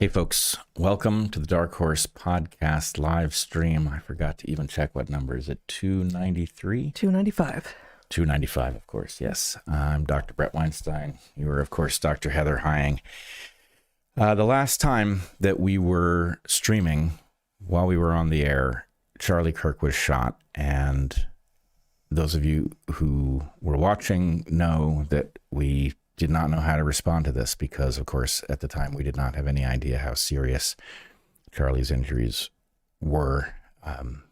Hey folks, welcome to the Dark Horse Podcast live stream. I forgot to even check what number. Is it 293? 295. 295, of course, yes. I'm Dr. Bret Weinstein. You are, of course, Dr. Heather Hying. The last time that we were streaming, while we were on the air, Charlie Kirk was shot. And those of you who were watching know that we did not know how to respond to this because, of course, at the time we did not have any idea how serious Charlie's injuries were.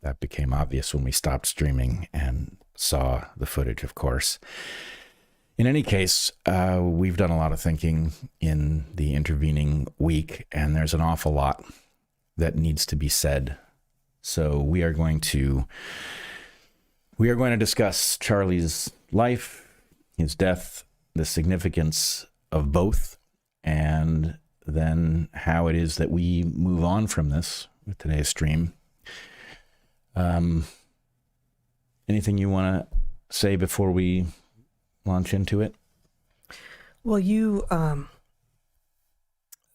That became obvious when we stopped streaming and saw the footage, of course. In any case, we've done a lot of thinking in the intervening week, and there's an awful lot that needs to be said. So we are going to discuss Charlie's life, his death, the significance of both, and then how it is that we move on from this with today's stream. Anything you want to say before we launch into it? Well, you,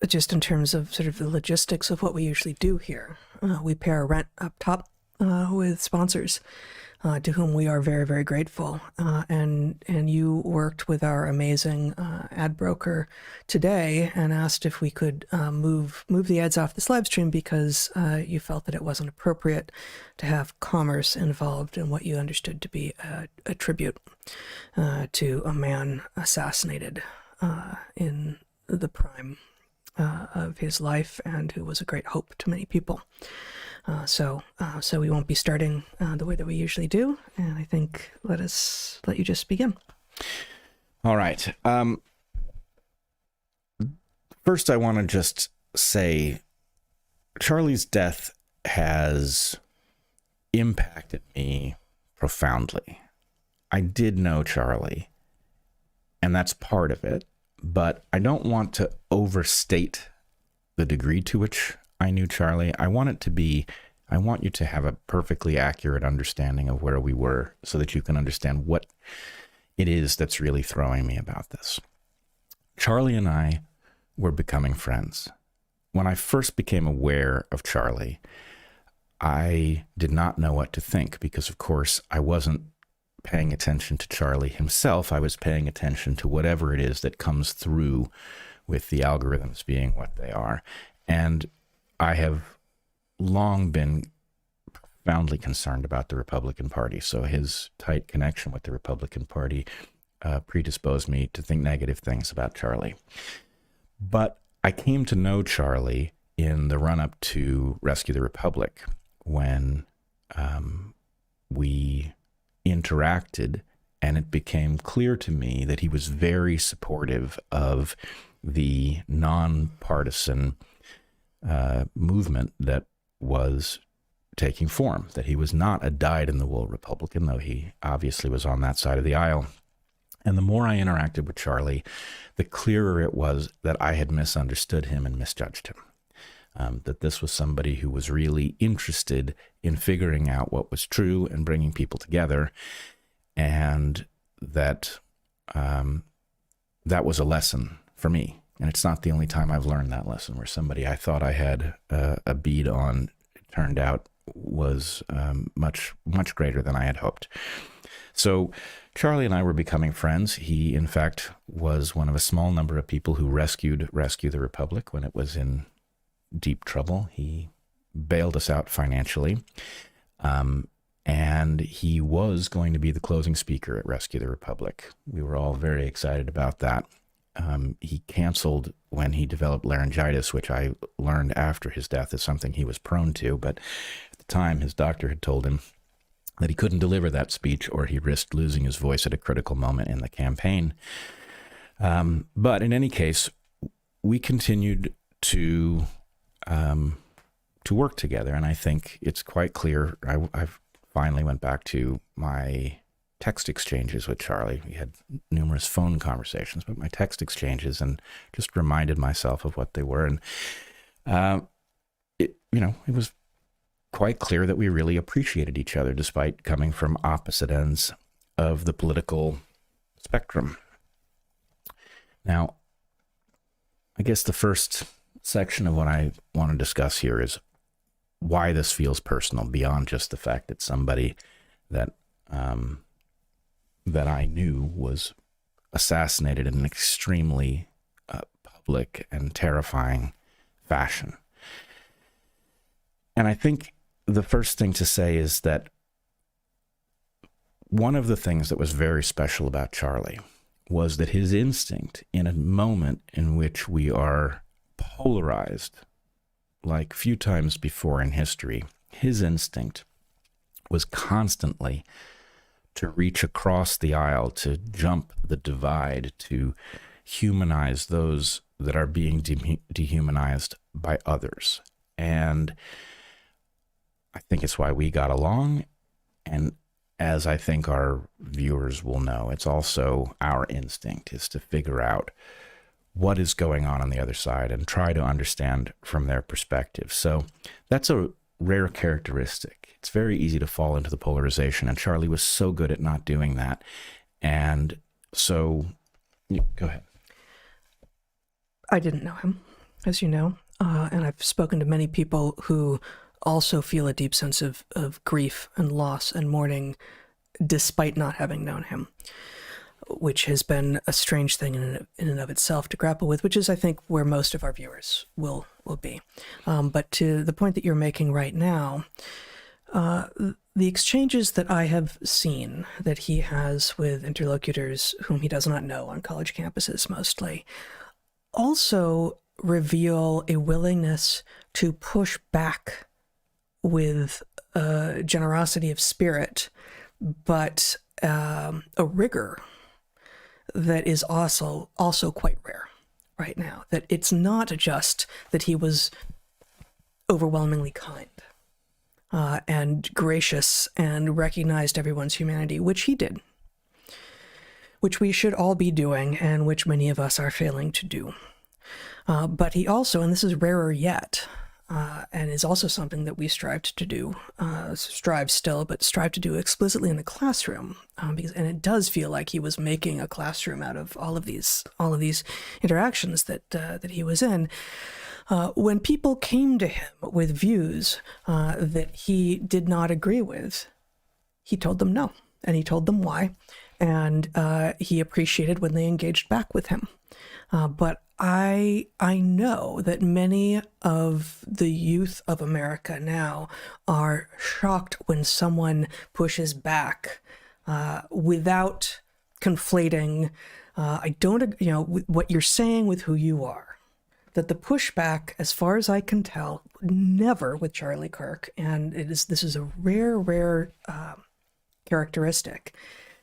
just in terms of sort of the logistics of what we usually do here, we pay our rent up top with sponsors to whom we are very, very grateful. And you worked with our amazing ad broker today and asked if we could move the ads off this live stream because you felt that it wasn't appropriate to have commerce involved in what you understood to be a tribute to a man assassinated in the prime of his life and who was a great hope to many people. So we won't be starting the way that we usually do, and I think let you just begin. All right. First, I want to just say Charlie's death has impacted me profoundly. I did know Charlie, and that's part of it, but I don't want to overstate the degree to which I knew Charlie. I want you to have a perfectly accurate understanding of where we were so that you can understand what it is that's really throwing me about this. Charlie and I were becoming friends. When I first became aware of Charlie, I did not know what to think because, of course, I wasn't paying attention to Charlie himself. I was paying attention to whatever it is that comes through with the algorithms being what they are. And I have long been profoundly concerned about the Republican Party. So his tight connection with the Republican Party predisposed me to think negative things about Charlie. But I came to know Charlie in the run-up to Rescue the Republic when we interacted, and it became clear to me that he was very supportive of the nonpartisan movement that was taking form, that he was not a dyed-in-the-wool Republican, though he obviously was on that side of the aisle. And the more I interacted with Charlie, the clearer it was that I had misunderstood him and misjudged him. That this was somebody who was really interested in figuring out what was true and bringing people together, and that that was a lesson for me. And it's not the only time I've learned that lesson, where somebody I thought I had a bead on, it turned out was much, much greater than I had hoped. So Charlie and I were becoming friends. He, in fact, was one of a small number of people who rescued Rescue the Republic when it was in deep trouble. He bailed us out financially. And he was going to be the closing speaker at Rescue the Republic. We were all very excited about that. He canceled when he developed laryngitis, which I learned after his death is something he was prone to. But at the time, his doctor had told him that he couldn't deliver that speech or he risked losing his voice at a critical moment in the campaign. But in any case, we continued to work together. And I think it's quite clear. I've finally went back to my text exchanges with Charlie. We had numerous phone conversations, but my text exchanges, and just reminded myself of what they were. And it was quite clear that we really appreciated each other despite coming from opposite ends of the political spectrum. Now, I guess the first section of what I want to discuss here is why this feels personal beyond just the fact that somebody that that I knew was assassinated in an extremely public and terrifying fashion. And I think the first thing to say is that one of the things that was very special about Charlie was that his instinct, in a moment in which we are polarized like few times before in history, his instinct was constantly to reach across the aisle, to jump the divide, to humanize those that are being dehumanized by others. And I think it's why we got along. And as I think our viewers will know, it's also our instinct is to figure out what is going on the other side and try to understand from their perspective. So that's a rare characteristic. It's very easy to fall into the polarization, and Charlie was so good at not doing that. And so, go ahead. I didn't know him, as you know, and I've spoken to many people who also feel a deep sense of grief and loss and mourning despite not having known him, which has been a strange thing in and of itself to grapple with, which is, I think, where most of our viewers will be. But to the point that you're making right now, the exchanges that I have seen that he has with interlocutors whom he does not know on college campuses mostly also reveal a willingness to push back with generosity of spirit, but a rigor that is also quite rare right now. That it's not just that he was overwhelmingly kind and gracious and recognized everyone's humanity, which he did, which we should all be doing and which many of us are failing to do. But he also, and this is rarer yet, and is also something that we strive to do, strive to do explicitly in the classroom, and it does feel like he was making a classroom out of all of these interactions that he was in. When people came to him with views that he did not agree with, he told them no, and he told them why, and he appreciated when they engaged back with him. But I know that many of the youth of America now are shocked when someone pushes back without conflating what you're saying with who you are. That the pushback, as far as I can tell, never with Charlie Kirk, and this is a rare characteristic.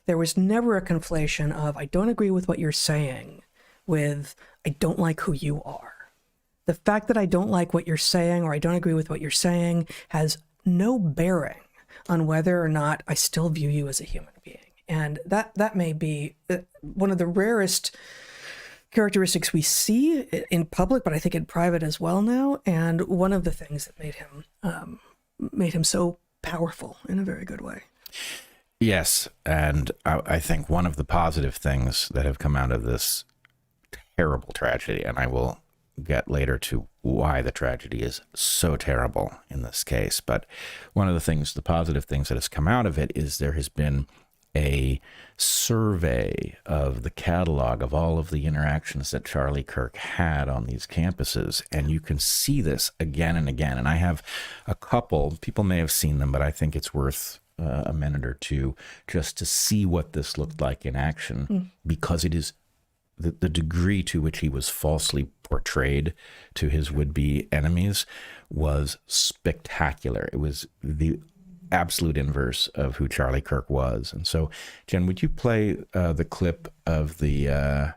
There was never a conflation of I don't agree with what you're saying with I don't like who you are. The fact that I don't like what you're saying or I don't agree with what you're saying has no bearing on whether or not I still view you as a human being. And that may be one of the rarest characteristics we see in public, but I think in private as well now. And one of the things that made him so powerful in a very good way. Yes, and I think one of the positive things that have come out of this terrible tragedy, and I will get later to why the tragedy is so terrible in this case, but one of the positive things that has come out of it is there has been a survey of the catalog of all of the interactions that Charlie Kirk had on these campuses, and you can see this again and again. And I have a couple, people may have seen them, but I think it's worth a minute or two just to see what this looked like in action, because it is the degree to which he was falsely portrayed to his would-be enemies was spectacular. It was the absolute inverse of who Charlie Kirk was. And so, Jen, would you play the clip of the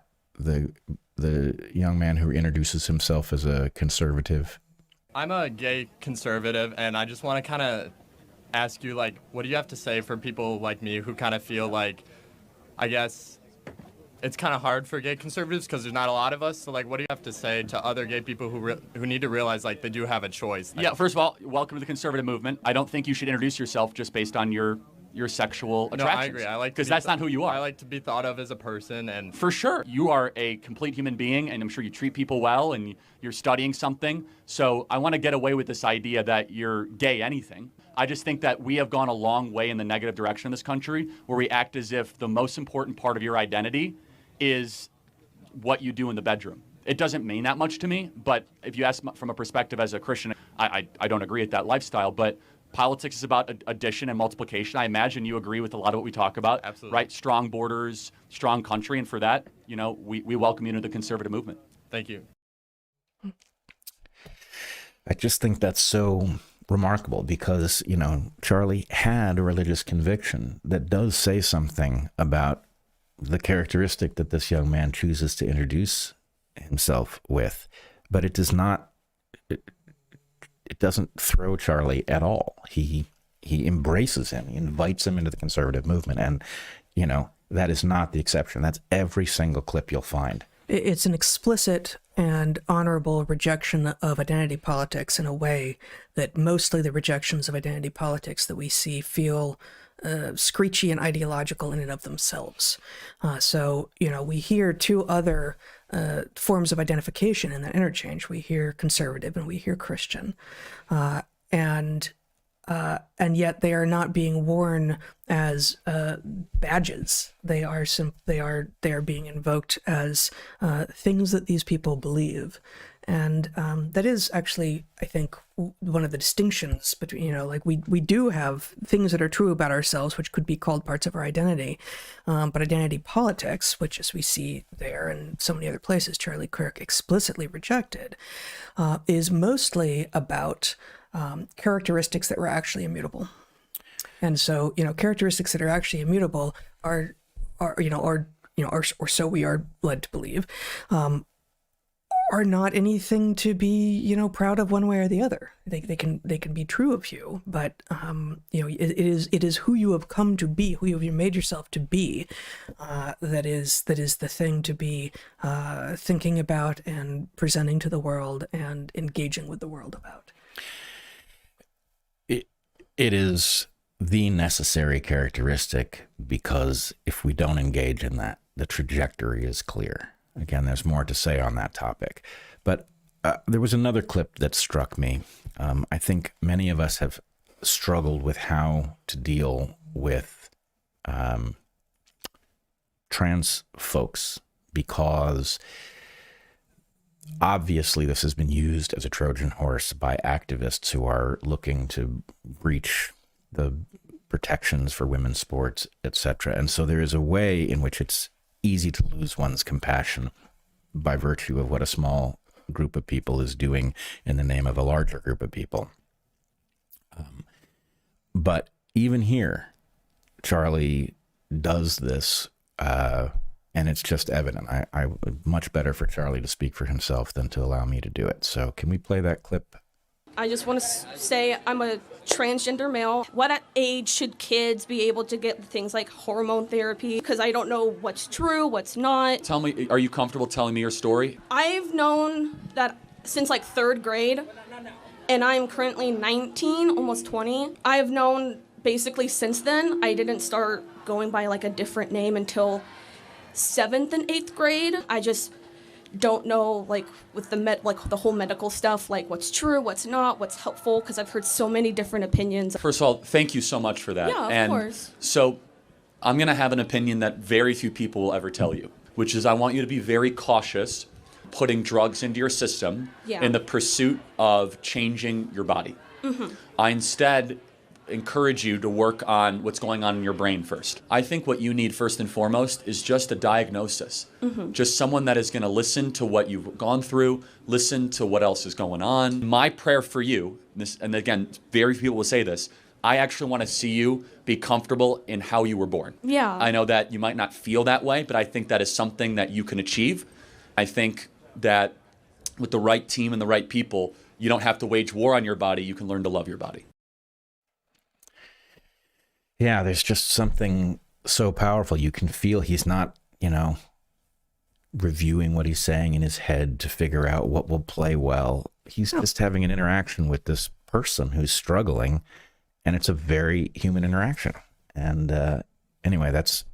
young man who introduces himself as a conservative? I'm a gay conservative, and I just want to kind of ask you, like, what do you have to say for people like me who kind of feel like, I guess, it's kind of hard for gay conservatives because there's not a lot of us. So, like, what do you have to say to other gay people who need to realize, like, they do have a choice? Yeah, first of all, welcome to the conservative movement. I don't think you should introduce yourself just based on your your sexual No, I attractions. agree. I like because that's not who you are. I like to be thought of as a person, and For sure, you are a complete human being, and I'm sure you treat people well, and you're studying something. So I want to get away with this idea that you're gay anything. I just think that we have gone a long way in the negative direction in this country, where we act as if the most important part of your identity is what you do in the bedroom. It doesn't mean that much to me, but if you ask from a perspective as a Christian, I don't agree with that lifestyle, but politics is about addition and multiplication. I imagine you agree with a lot of what we talk about. Absolutely. Right? Strong borders, strong country, and for that, we welcome you into the conservative movement. thank you. I just think that's so remarkable because, Charlie had a religious conviction that does say something about the characteristic that this young man chooses to introduce himself with, but it does not, it doesn't throw Charlie at all. He embraces him, he invites him into the conservative movement. And, that is not the exception. That's every single clip you'll find. It's an explicit and honorable rejection of identity politics in a way that mostly the rejections of identity politics that we see feel screechy and ideological in and of themselves. So, we hear two other forms of identification in that interchange. We hear conservative and we hear Christian. And yet they are not being worn as badges. They are being invoked as things that these people believe, and that is actually, I think, one of the distinctions between we do have things that are true about ourselves, which could be called parts of our identity, but identity politics, which as we see there and so many other places, Charlie Kirk explicitly rejected, is mostly about characteristics that were actually immutable. And so, characteristics that are actually immutable are so we are led to believe, are not anything to be, proud of one way or the other. They can be true of you, but it is who you have come to be, who you have made yourself to be, that is the thing to be thinking about and presenting to the world and engaging with the world about. It is the necessary characteristic, because if we don't engage in that, the trajectory is clear. Again, there's more to say on that topic. But there was another clip that struck me. I think many of us have struggled with how to deal with trans folks, because obviously this has been used as a Trojan horse by activists who are looking to breach the protections for women's sports, etc. And so there is a way in which it's easy to lose one's compassion by virtue of what a small group of people is doing in the name of a larger group of people. But even here, Charlie does this, and it's just evident. I much better for Charlie to speak for himself than to allow me to do it. So can we play that clip? I just want to say I'm a transgender male. What age should kids be able to get things like hormone therapy? Because I don't know what's true, what's not. Tell me, are you comfortable telling me your story? I've known that since like 3rd grade, and I'm currently 19, almost 20. I've known basically since then. I didn't start going by like a different name until 7th and 8th grade. I just don't know, like, with the whole medical stuff, like what's true, what's not, what's helpful, because I've heard so many different opinions. First of all, thank you so much for that. Yeah, of course. So I'm going to have an opinion that very few people will ever tell you, which is I want you to be very cautious putting drugs into your system in the pursuit of changing your body. Mm-hmm. I instead encourage you to work on what's going on in your brain first. I think what you need first and foremost is just a diagnosis. Mm-hmm. Just someone that is going to listen to what you've gone through, listen to what else is going on. My prayer for you, and again, very few people will say this, I actually want to see you be comfortable in how you were born. Yeah. I know that you might not feel that way, but I think that is something that you can achieve. I think that with the right team and the right people, you don't have to wage war on your body. You can learn to love your body. Yeah, there's just something so powerful. You can feel he's not, reviewing what he's saying in his head to figure out what will play well. He's just having an interaction with this person who's struggling, and it's a very human interaction. And anyway, that's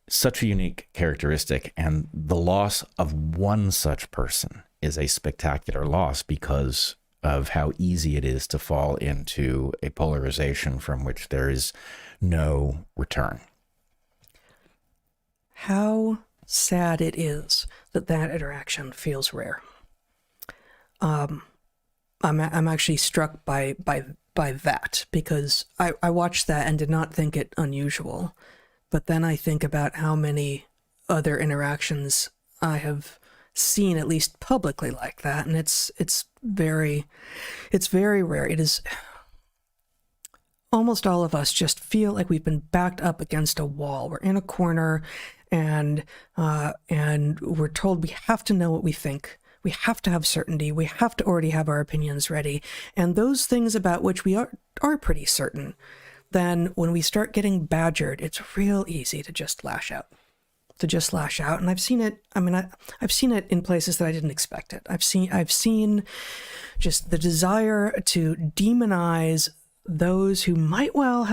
such a unique characteristic, and the loss of one such person is a spectacular loss because of how easy it is to fall into a polarization from which there is no return. How sad it is that that interaction feels rare. I'm actually struck by that, because I watched that and did not think it unusual. But then I think about how many other interactions I have seen, at least publicly, like that, and it's very rare. It is almost all of us just feel like we've been backed up against a wall. We're in a corner, and we're told we have to know what we think. We have to have certainty. We have to already have our opinions ready. And those things about which we are pretty certain, then when we start getting badgered, it's real easy to just lash out. And I've seen it. I mean, I've seen it in places that I didn't expect it. I've seen just the desire to demonize those who might well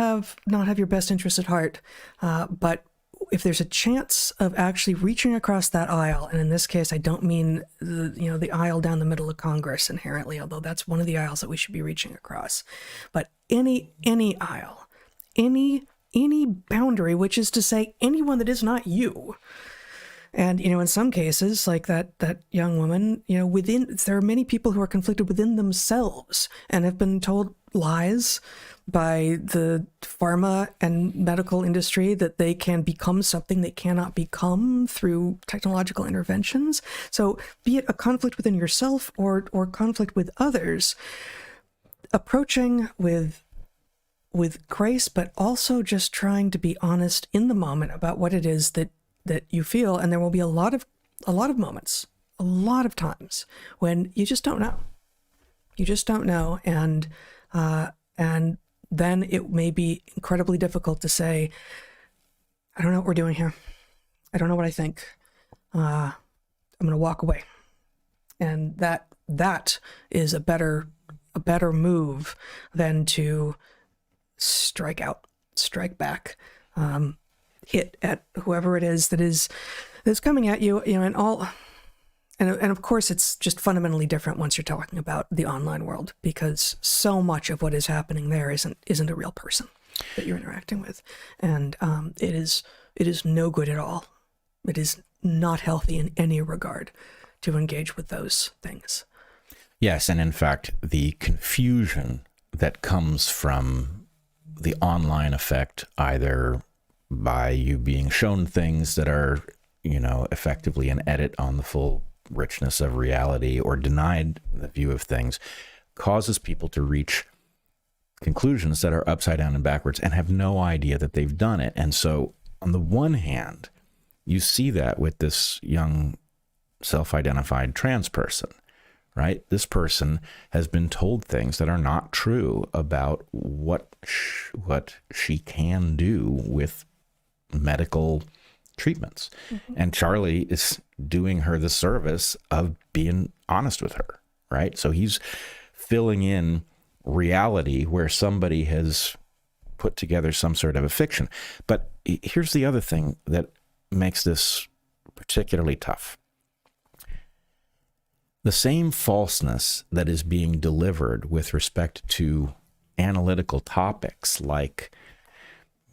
not have your best interests at heart, but if there's a chance of actually reaching across that aisle, and in this case, I don't mean the aisle down the middle of Congress inherently, although that's one of the aisles that we should be reaching across, but any aisle, any boundary, which is to say anyone that is not you. And, in some cases, like that young woman, there are many people who are conflicted within themselves and have been told lies by the pharma and medical industry that they can become something they cannot become through technological interventions. So be it a conflict within yourself or conflict with others, approaching with grace, but also just trying to be honest in the moment about what it is that you feel. And there will be a lot of moments, a lot of times when you just don't know. You just don't know. And then it may be incredibly difficult to say, I don't know what we're doing here. I don't know what I think. I'm going to walk away. And that is a better move than to strike out, strike back, hit at whoever it is that's coming at you, and all. And of course, it's just fundamentally different once you're talking about the online world, because so much of what is happening there isn't a real person that you're interacting with, and it is no good at all. It is not healthy in any regard to engage with those things. Yes, and in fact, the confusion that comes from the online effect, either by you being shown things that are, effectively an edit on the full richness of reality, or denied the view of things, causes people to reach conclusions that are upside down and backwards and have no idea that they've done it. And so on the one hand, you see that with this young self-identified trans person, right? This person has been told things that are not true about what she can do with medical treatments. Mm-hmm. And Charlie is doing her the service of being honest with her, right? So he's filling in reality where somebody has put together some sort of a fiction. But here's the other thing that makes this particularly tough. The same falseness that is being delivered with respect to analytical topics like,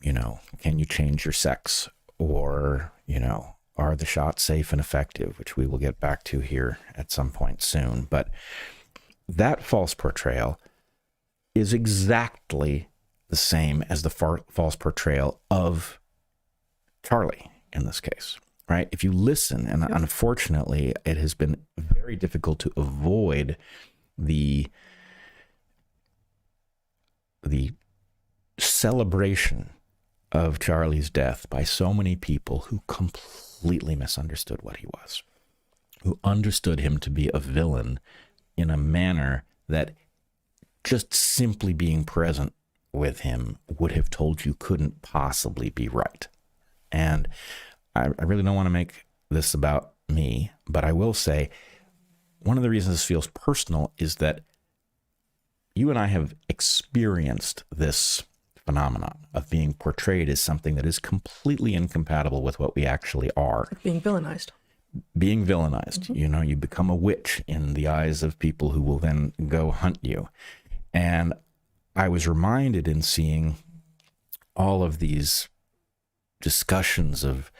can you change your sex? Or, are the shots safe and effective, which we will get back to here at some point soon. But that false portrayal is exactly the same as the false portrayal of Charlie in this case, right? If you listen, and unfortunately, it has been very difficult to avoid the celebration of Charlie's death by so many people who completely misunderstood what he was, who understood him to be a villain in a manner that just simply being present with him would have told you couldn't possibly be right. And I really don't want to make this about me, but I will say one of the reasons this feels personal is that you and I have experienced this phenomenon of being portrayed as something that is completely incompatible with what we actually are. Being villainized. Being villainized. You know, you become a witch in the eyes of people who will then go hunt you. And I was reminded in seeing all of these discussions of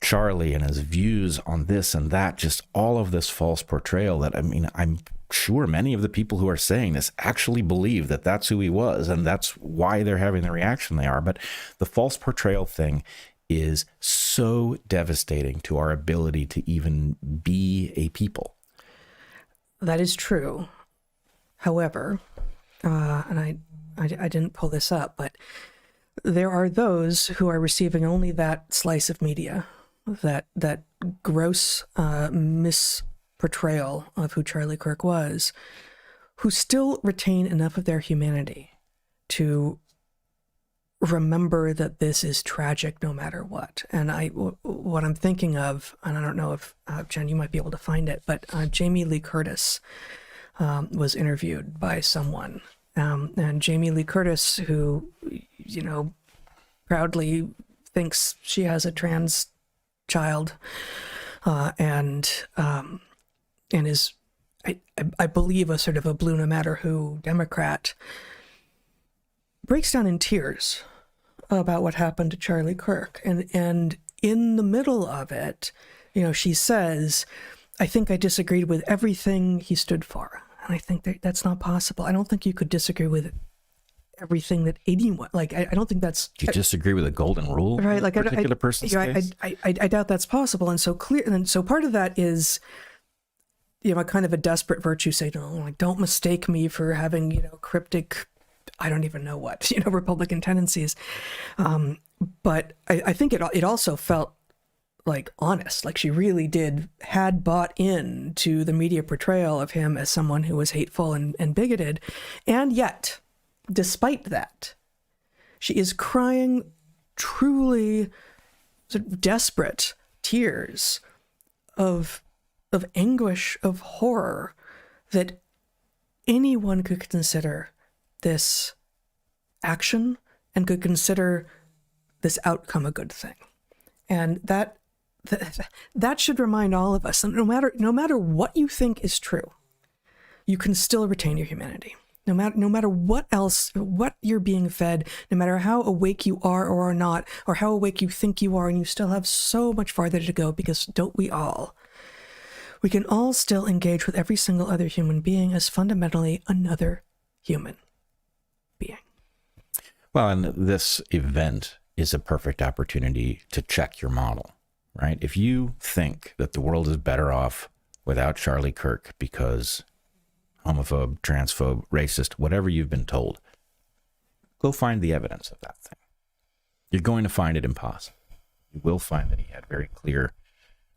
Charlie and his views on this and that, just all of this false portrayal that, I mean, I'm sure many of the people who are saying this actually believe that that's who he was and that's why they're having the reaction they are. But the false portrayal thing is so devastating to our ability to even be a people. That is true. However, and I didn't pull this up, but there are those who are receiving only that slice of media, that gross misportrayal of who Charlie Kirk was, who still retain enough of their humanity to remember that this is tragic no matter what. And what I'm thinking of, and I don't know if, Jen, you might be able to find it, but Jamie Lee Curtis was interviewed by someone. And Jamie Lee Curtis, who, you know, proudly thinks she has a trans child, and is, I believe, a sort of a blue no matter who Democrat, breaks down in tears about what happened to Charlie Kirk. And in the middle of it, you know, she says, I think I disagreed with everything he stood for. And I think that's not possible. I don't think you could disagree with everything that anyone, like, I don't think that's... Do you disagree with a golden rule? Right. Like, a particular person's case? I doubt that's possible. And so part of that is, you know, a kind of a desperate virtue saying, no, like, don't mistake me for having, you know, cryptic, I don't even know what, you know, Republican tendencies. But I think it also felt like honest, like she really had bought in to the media portrayal of him as someone who was hateful and bigoted. And yet, despite that, she is crying truly sort of desperate tears of anguish, of horror, that anyone could consider this action and could consider this outcome a good thing. And that should remind all of us that no matter what you think is true, you can still retain your humanity. No matter what else, what you're being fed, no matter how awake you are or are not, or how awake you think you are, and you still have so much farther to go, because don't we all? We can all still engage with every single other human being as fundamentally another human being. Well, and this event is a perfect opportunity to check your model, right? If you think that the world is better off without Charlie Kirk because homophobe, transphobe, racist, whatever you've been told, go find the evidence of that thing. You're going to find it impossible. You will find that he had very clear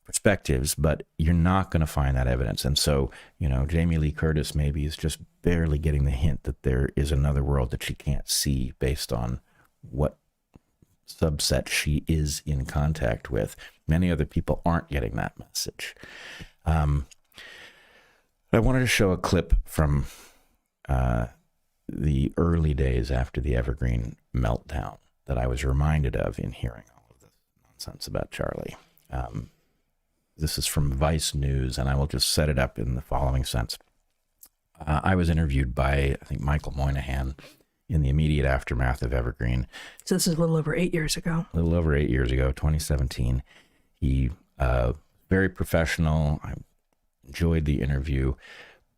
perspectives, but you're not going to find that evidence. And so, you know, Jamie Lee Curtis maybe is just barely getting the hint that there is another world that she can't see based on what subset she is in contact with. Many other people aren't getting that message. I wanted to show a clip from the early days after the Evergreen meltdown that I was reminded of in hearing all of this nonsense about Charlie. This is from Vice News, and I will just set it up in the following sense. I was interviewed by, I think, Michael Moynihan in the immediate aftermath of Evergreen. So this is a little over 8 years ago. A little over 8 years ago, 2017. He, very professional. I enjoyed the interview.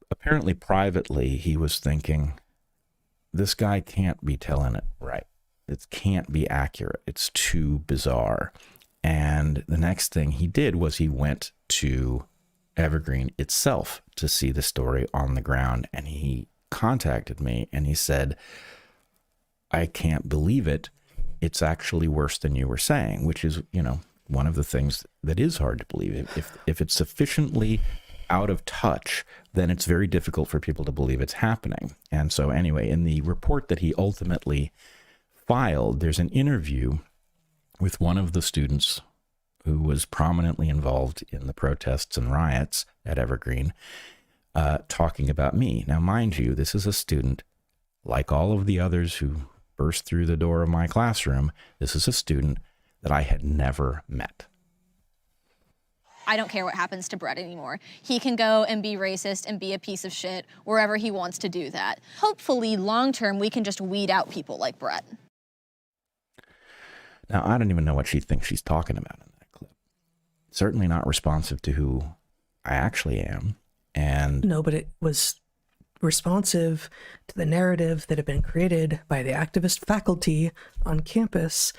Apparently, privately, he was thinking, this guy can't be telling it right. It can't be accurate. It's too bizarre. And the next thing he did was he went to Evergreen itself to see the story on the ground. And he contacted me and he said, I can't believe it. It's actually worse than you were saying, which is, you know, one of the things that is hard to believe. If it's sufficiently out of touch, then it's very difficult for people to believe it's happening. And so anyway, in the report that he ultimately filed, there's an interview with one of the students who was prominently involved in the protests and riots at Evergreen, talking about me. Now, mind you, this is a student, like all of the others who burst through the door of my classroom. This is a student that I had never met. I don't care what happens to Bret anymore. He can go and be racist and be a piece of shit wherever he wants to do that. Hopefully, long term, we can just weed out people like Bret. Now, I don't even know what she thinks she's talking about in that clip. Certainly not responsive to who I actually am. And no, but it was responsive to the narrative that had been created by the activist faculty on campus,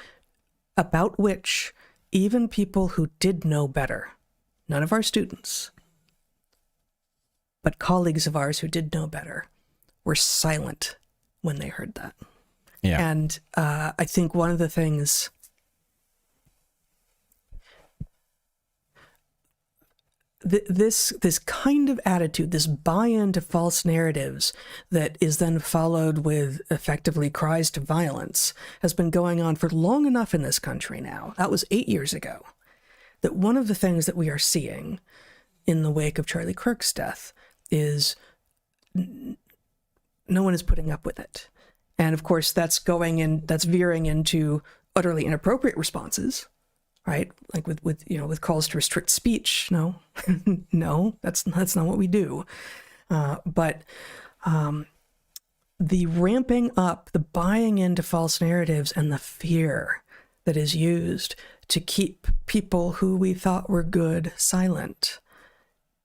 about which even people who did know better, none of our students, but colleagues of ours who did know better, were silent when they heard that. yeah, And I think one of the things this kind of attitude, this buy-in to false narratives that is then followed with effectively cries to violence, has been going on for long enough in this country now. That was 8 years ago. That one of the things that we are seeing in the wake of Charlie Kirk's death is no one is putting up with it. And of course, that's veering into utterly inappropriate responses, right? Like with calls to restrict speech. No, no, that's not what we do. But the ramping up, the buying into false narratives, and the fear that is used to keep people who we thought were good silent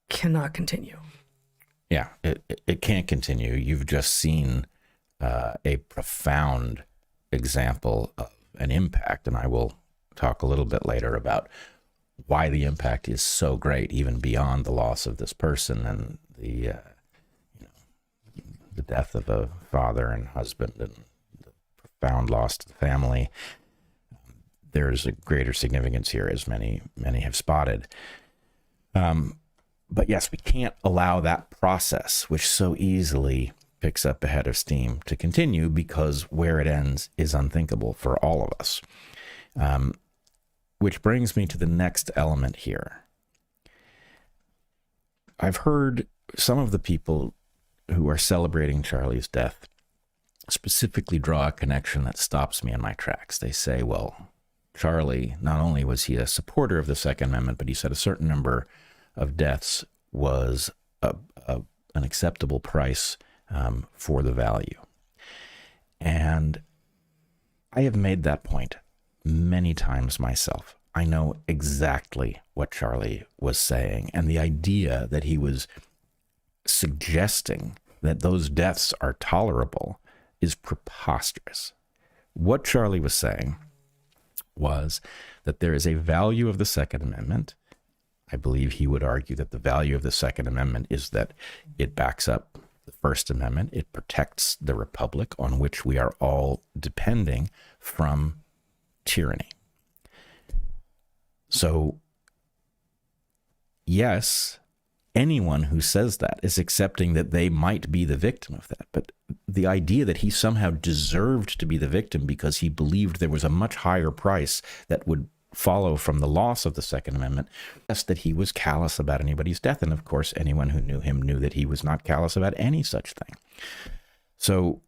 cannot continue. Yeah, it can't continue. You've just seen a profound example of an impact, and I will talk a little bit later about why the impact is so great, even beyond the loss of this person and the death of a father and husband and the profound loss to the family. There's a greater significance here, as many have spotted. But yes, we can't allow that process, which so easily picks up a head of steam, to continue, because where it ends is unthinkable for all of us. Which brings me to the next element here. I've heard some of the people who are celebrating Charlie's death specifically draw a connection that stops me in my tracks. They say, well, Charlie, not only was he a supporter of the Second Amendment, but he said a certain number of deaths was an acceptable price for the value. And I have made that point many times myself. I know exactly what Charlie was saying, and the idea that he was suggesting that those deaths are tolerable is preposterous. What Charlie was saying was that there is a value of the Second Amendment. I believe he would argue that the value of the Second Amendment is that it backs up the First Amendment. It protects the republic on which we are all depending from tyranny. So, yes, anyone who says that is accepting that they might be the victim of that. But the idea that he somehow deserved to be the victim because he believed there was a much higher price that would follow from the loss of the Second Amendment, yes, that he was callous about anybody's death. And of course, anyone who knew him knew that he was not callous about any such thing. So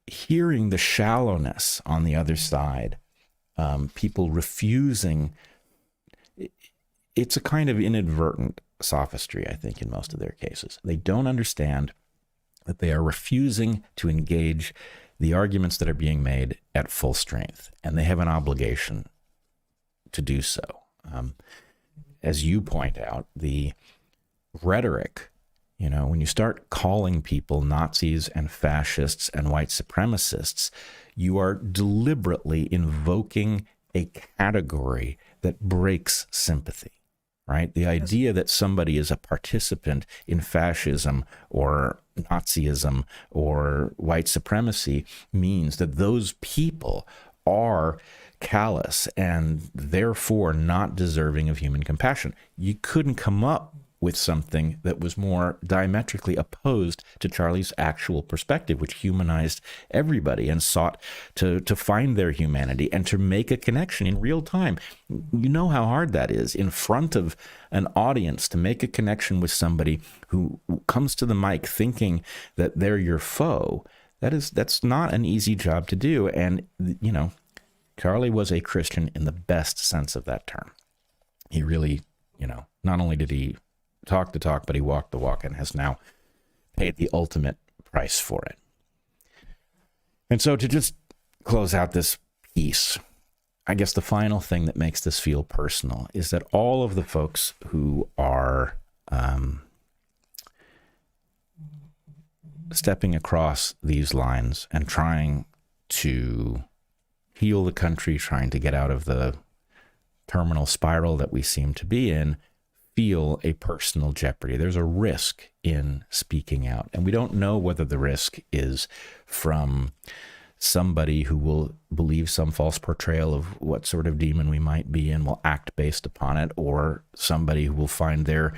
hearing the shallowness on the other side, people refusing, it's a kind of inadvertent sophistry, I think, in most of their cases. They don't understand that they are refusing to engage the arguments that are being made at full strength, and they have an obligation to do so. As you point out, the rhetoric, when you start calling people Nazis and fascists and white supremacists, you are deliberately invoking a category that breaks sympathy, right? The idea that somebody is a participant in fascism or Nazism or white supremacy means that those people are callous and therefore not deserving of human compassion. You couldn't come up with something that was more diametrically opposed to Charlie's actual perspective, which humanized everybody and sought to find their humanity and to make a connection in real time. You know how hard that is in front of an audience to make a connection with somebody who comes to the mic thinking that they're your foe. That's not an easy job to do. And, Charlie was a Christian in the best sense of that term. He really, not only did he talk the talk, but he walked the walk and has now paid the ultimate price for it. And so to just close out this piece, I guess the final thing that makes this feel personal is that all of the folks who are stepping across these lines and trying to heal the country, trying to get out of the terminal spiral that we seem to be in, feel a personal jeopardy. There's a risk in speaking out. And we don't know whether the risk is from somebody who will believe some false portrayal of what sort of demon we might be and will act based upon it, or somebody who will find their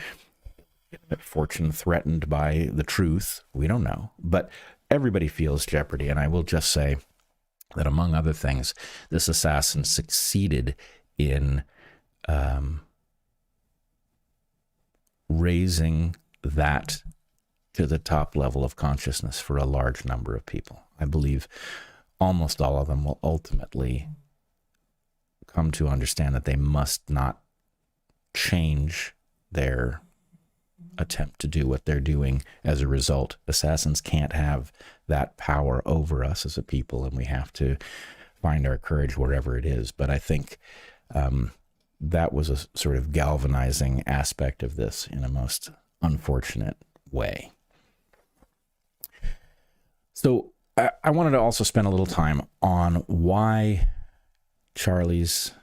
fortune threatened by the truth. We don't know. But everybody feels jeopardy. And I will just say that, among other things, this assassin succeeded in raising that to the top level of consciousness for a large number of people. I believe almost all of them will ultimately come to understand that they must not change their attempt to do what they're doing as a result. Assassins can't have that power over us as a people, and we have to find our courage wherever it is. But I think that was a sort of galvanizing aspect of this in a most unfortunate way. So I wanted to also spend a little time on why Charlie's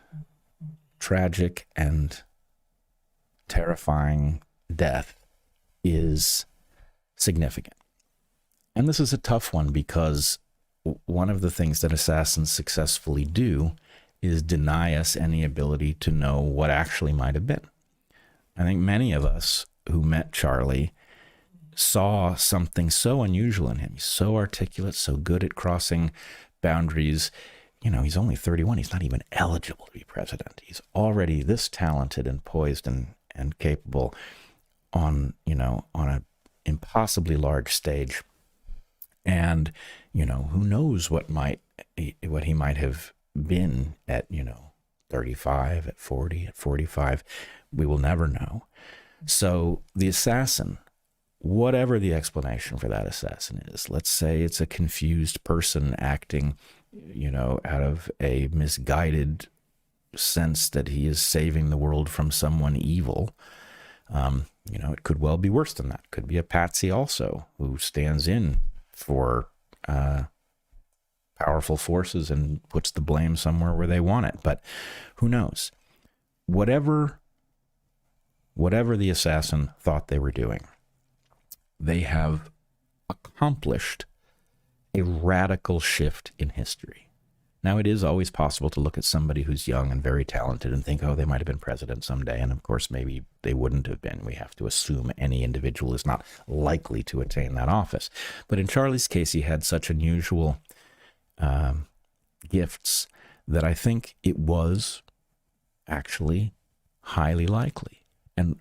tragic and terrifying death is significant. And this is a tough one because one of the things that assassins successfully do is deny us any ability to know what actually might have been. I think many of us who met Charlie saw something so unusual in him. He's so articulate, so good at crossing boundaries. He's only 31. He's not even eligible to be president. He's already this talented and poised and capable on an impossibly large stage. And, who knows what he might have been at, 35, at 40, at 45. We will never know. So the assassin, whatever the explanation for that assassin is, let's say it's a confused person acting, out of a misguided sense that he is saving the world from someone evil. It could well be worse than that. It could be a patsy also who stands in for powerful forces and puts the blame somewhere where they want it. But who knows? Whatever the assassin thought they were doing, they have accomplished a radical shift in history. Now, it is always possible to look at somebody who's young and very talented and think, oh, they might have been president someday. And of course, maybe they wouldn't have been. We have to assume any individual is not likely to attain that office. But in Charlie's case, he had such unusual gifts that I think it was actually highly likely. And,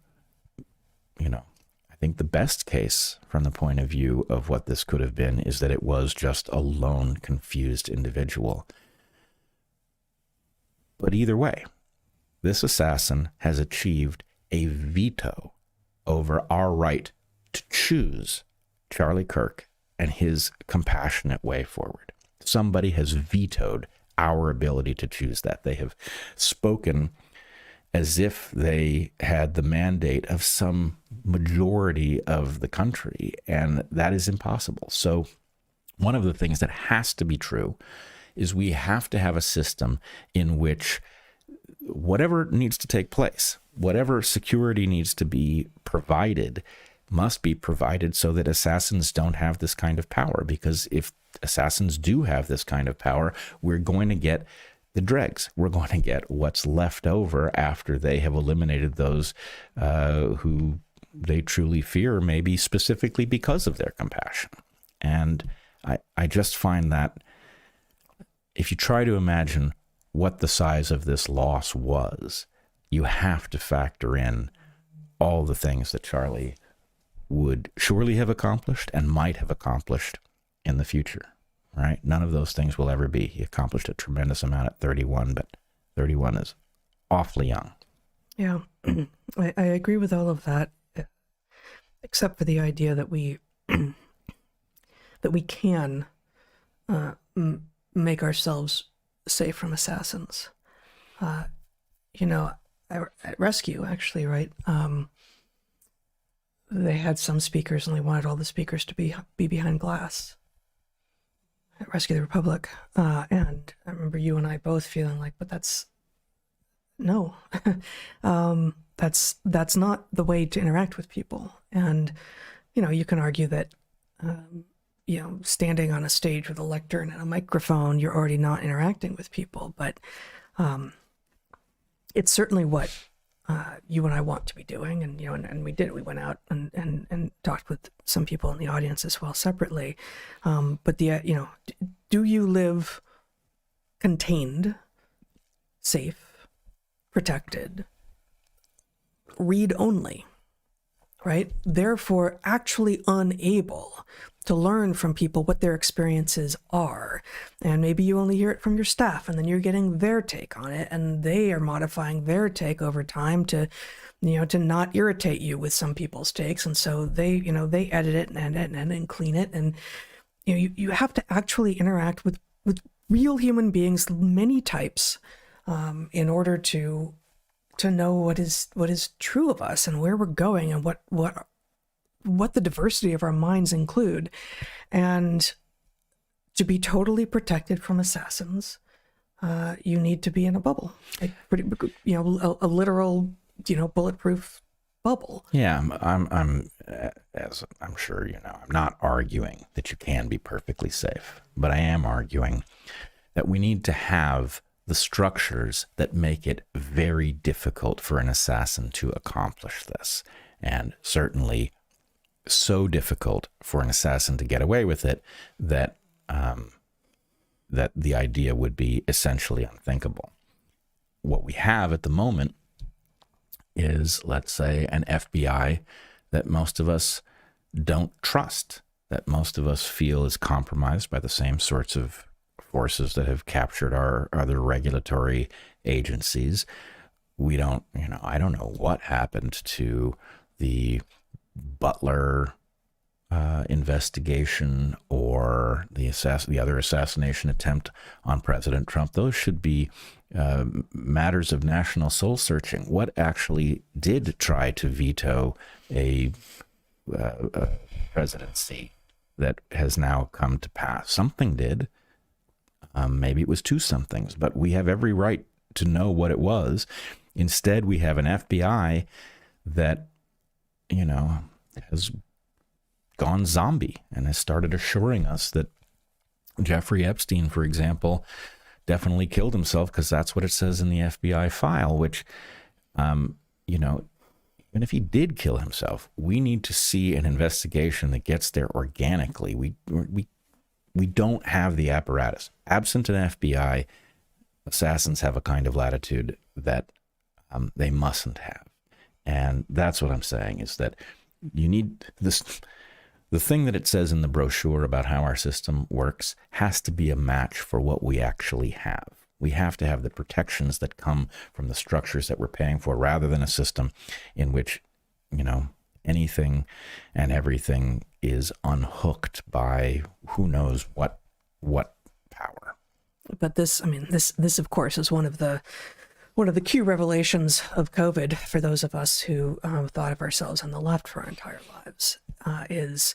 I think the best case from the point of view of what this could have been is that it was just a lone, confused individual. But either way, this assassin has achieved a veto over our right to choose Charlie Kirk and his compassionate way forward. Somebody has vetoed our ability to choose that. They have spoken as if they had the mandate of some majority of the country, and that is impossible. So one of the things that has to be true is we have to have a system in which whatever needs to take place, whatever security needs to be provided, must be provided so that assassins don't have this kind of power. Because if assassins do have this kind of power, we're going to get the dregs. We're going to get what's left over after they have eliminated those who they truly fear, maybe specifically because of their compassion. And I just find that if you try to imagine what the size of this loss was, you have to factor in all the things that Charlie would surely have accomplished and might have accomplished in the future. right? None of those things will ever be. He accomplished a tremendous amount at 31, but 31 is awfully young. Yeah, I agree with all of that, except for the idea that we that we can make ourselves safe from assassins. You know, at Rescue, actually, right? They had some speakers, and they wanted all the speakers to be behind glass at Rescue the Republic. And I remember you and I both feeling like, but that's no, that's not the way to interact with people. And you know, you can argue that you know, standing on a stage with a lectern and a microphone, you're already not interacting with people. But it's certainly what you and I want to be doing, and you know, and we did. We went out and talked with some people in the audience as well separately. But the you know, do you live contained, safe, protected, read only, right? Therefore, actually unable to learn from people what their experiences are. And maybe you only hear it from your staff, and then you're getting their take on it, and they are modifying their take over time to, you know, to not irritate you with some people's takes. And so they, you know, they edit it and clean it. And, you know, you have to actually interact with real human beings, many types, in order to know what is true of us and where we're going and what the diversity of our minds include. And to be totally protected from assassins, you need to be in a bubble, like you know, a literal, you know, bulletproof bubble. Yeah, I'm as I'm sure you know, I'm not arguing that you can be perfectly safe, but I am arguing that we need to have the structures that make it very difficult for an assassin to accomplish this, and certainly so difficult for an assassin to get away with it that that the idea would be essentially unthinkable. What we have at the moment is, let's say, an FBI that most of us don't trust, that most of us feel is compromised by the same sorts of forces that have captured our other regulatory agencies. We don't, you know, I don't know what happened to the Butler investigation or the other assassination attempt on President Trump. Those should be matters of national soul searching. What actually did try to veto a presidency that has now come to pass? Something did. Maybe it was two somethings, but we have every right to know what it was. Instead, we have an FBI that, you know, has gone zombie and has started assuring us that Jeffrey Epstein, for example, definitely killed himself because that's what it says in the FBI file, which, you know, even if he did kill himself, we need to see an investigation that gets there organically. We don't have the apparatus. Absent an FBI, assassins have a kind of latitude that they mustn't have. And that's what I'm saying, is that you need this. The thing that it says in the brochure about how our system works has to be a match for what we actually have. We have to have the protections that come from the structures that we're paying for, rather than a system in which, you know, anything and everything is unhooked by who knows what power. But this, I mean, this of course is one of the key revelations of COVID for those of us who thought of ourselves on the left for our entire lives, is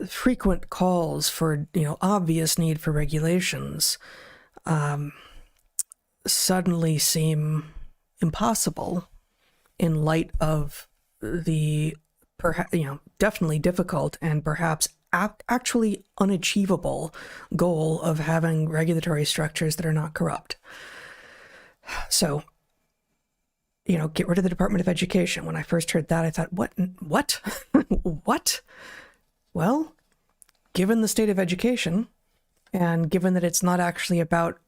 frequent calls for, you know, obvious need for regulations suddenly seem impossible in light of the definitely difficult and perhaps actually unachievable goal of having regulatory structures that are not corrupt. So, you know, get rid of the Department of Education. When I first heard that, I thought, what? What? Well, given the state of education, and given that it's not actually about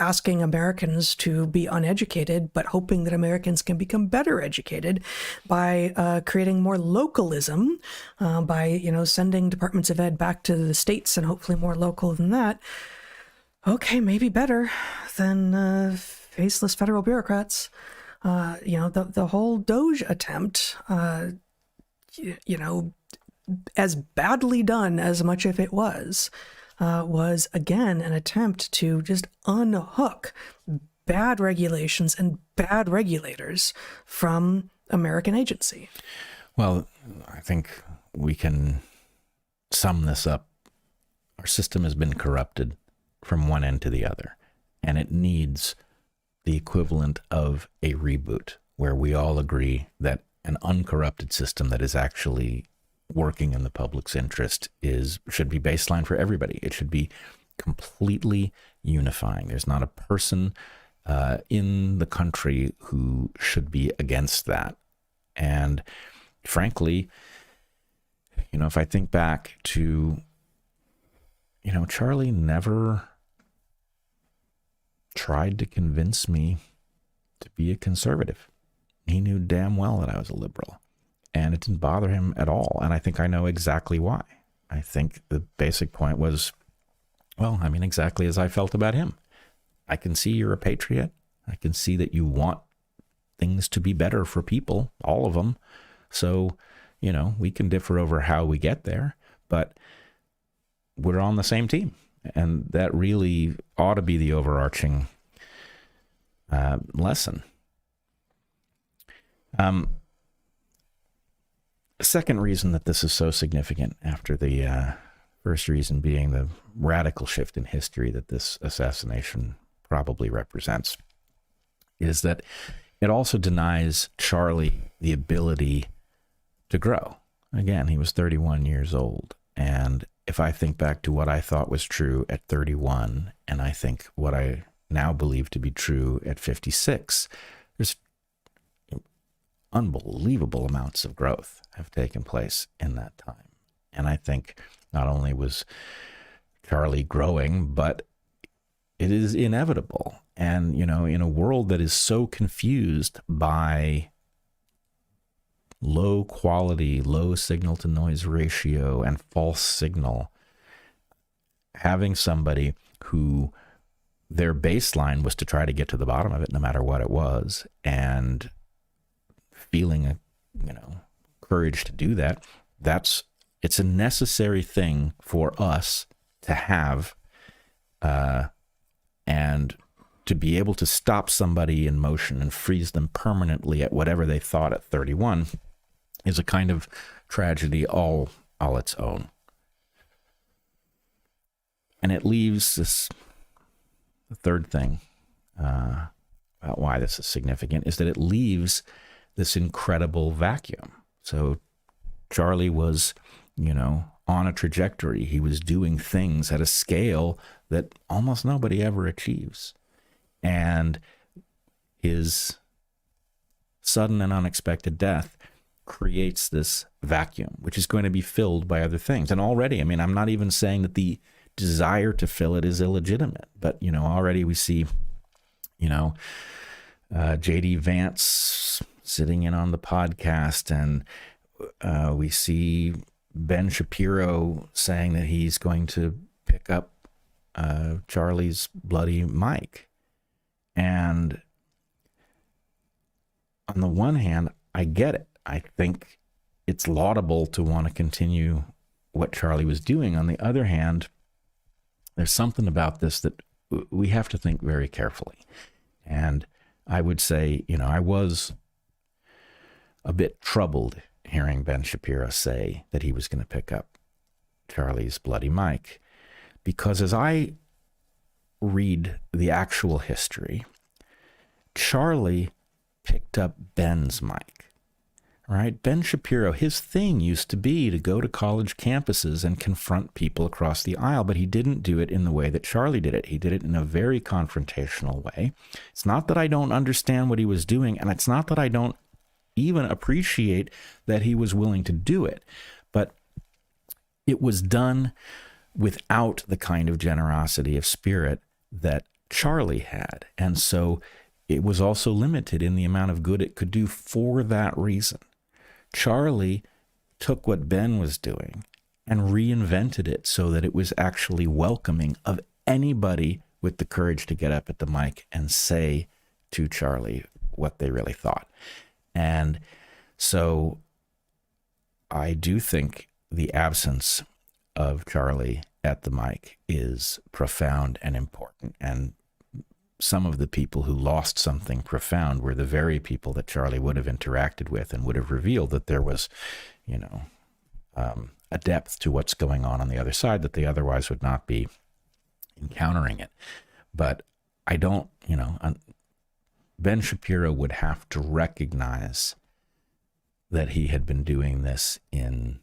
asking Americans to be uneducated, but hoping that Americans can become better educated by creating more localism, by sending departments of ed back to the states and hopefully more local than that. Okay, maybe better than faceless federal bureaucrats. The whole Doge attempt, as badly done as much of it was again an attempt to just unhook bad regulations and bad regulators from American agency. Well, I think we can sum this up. Our system has been corrupted from one end to the other, and it needs the equivalent of a reboot, where we all agree that an uncorrupted system that is actually working in the public's interest should be baseline for everybody. It should be completely unifying. There's not a person in the country who should be against that. And frankly, if I think back to, Charlie never tried to convince me to be a conservative. He knew damn well that I was a liberal, and it didn't bother him at all. And I think I know exactly why. I think the basic point was, exactly as I felt about him. I can see you're a patriot. I can see that you want things to be better for people, all of them. So, we can differ over how we get there, but we're on the same team. And that really ought to be the overarching lesson. Second reason that this is so significant, after the first reason being the radical shift in history that this assassination probably represents, is that it also denies Charlie the ability to grow. Again, he was 31 years old. And if I think back to what I thought was true at 31, and I think what I now believe to be true at 56, there's unbelievable amounts of growth have taken place in that time. And I think not only was Charlie growing, but it is inevitable. And, in a world that is so confused by low quality, low signal to noise ratio and false signal, having somebody who their baseline was to try to get to the bottom of it no matter what it was, and feeling courage to do that, it's a necessary thing for us to have, and to be able to stop somebody in motion and freeze them permanently at whatever they thought at 31 is a kind of tragedy all its own. And it leaves the third thing about why this is significant is that it leaves this incredible vacuum. So Charlie was, on a trajectory. He was doing things at a scale that almost nobody ever achieves. And his sudden and unexpected death creates this vacuum, which is going to be filled by other things. And already, I'm not even saying that the desire to fill it is illegitimate, but, already we see, J.D. Vance sitting in on the podcast, and we see Ben Shapiro saying that he's going to pick up Charlie's bloody mic. And on the one hand, I get it. I think it's laudable to want to continue what Charlie was doing. On the other hand, there's something about this that we have to think very carefully. And I would say, I was a bit troubled hearing Ben Shapiro say that he was going to pick up Charlie's bloody mic, because as I read the actual history, Charlie picked up Ben's mic. Right? Ben Shapiro, his thing used to be to go to college campuses and confront people across the aisle, but he didn't do it in the way that Charlie did it. He did it in a very confrontational way. It's not that I don't understand what he was doing, and it's not that I don't even appreciate that he was willing to do it, but it was done without the kind of generosity of spirit that Charlie had. And so it was also limited in the amount of good it could do for that reason. Charlie took what Ben was doing and reinvented it so that it was actually welcoming of anybody with the courage to get up at the mic and say to Charlie what they really thought. And so I do think the absence of Charlie at the mic is profound and important. And some of the people who lost something profound were the very people that Charlie would have interacted with and would have revealed that there was, a depth to what's going on the other side that they otherwise would not be encountering it. But I don't, Ben Shapiro would have to recognize that he had been doing this in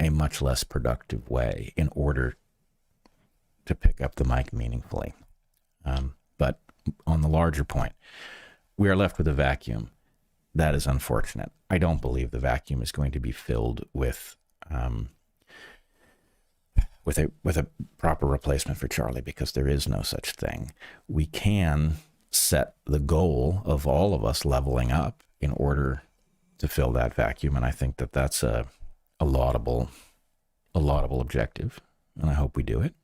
a much less productive way in order to pick up the mic meaningfully. But on the larger point, we are left with a vacuum. That is unfortunate. I don't believe the vacuum is going to be filled with a proper replacement for Charlie, because there is no such thing. We can set the goal of all of us leveling up in order to fill that vacuum, and I think that that's a laudable objective, and I hope we do it.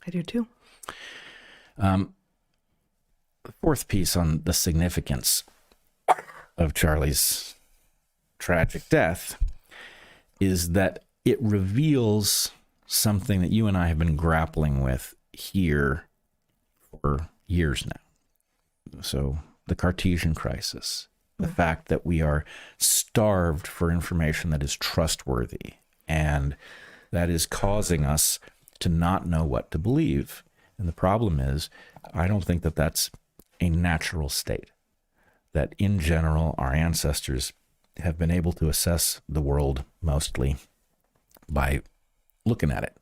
I do too. The fourth piece on the significance of Charlie's tragic death is that it reveals something that you and I have been grappling with here for years now. So the Cartesian crisis, the fact that we are starved for information that is trustworthy, and that is causing us to not know what to believe. And the problem is, I don't think that that's a natural state. That in general, our ancestors have been able to assess the world mostly by looking at it.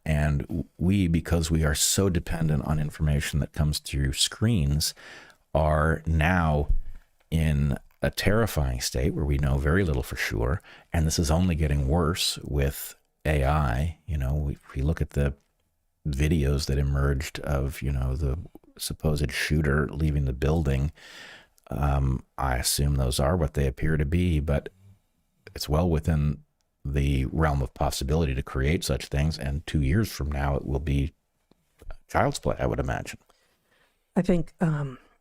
And we, because we are so dependent on information that comes through screens, are now in a terrifying state where we know very little for sure. And this is only getting worse with AI. If we look at the videos that emerged of, the supposed shooter leaving the building, I assume those are what they appear to be, but it's well within the realm of possibility to create such things. And 2 years from now, it will be child's play, I would imagine. I think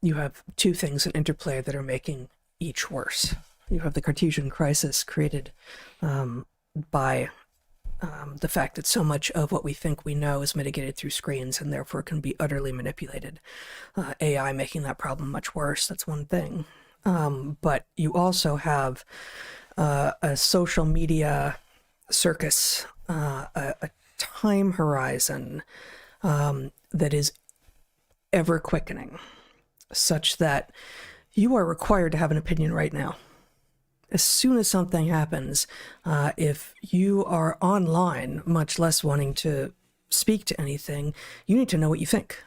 you have two things in interplay that are making each worse. You have the Cartesian crisis created by the fact that so much of what we think we know is mitigated through screens and therefore can be utterly manipulated. AI making that problem much worse. That's one thing. But you also have a social media circus, a time horizon that is ever quickening, such that you are required to have an opinion right now. As soon as something happens, if you are online, much less wanting to speak to anything, you need to know what you think,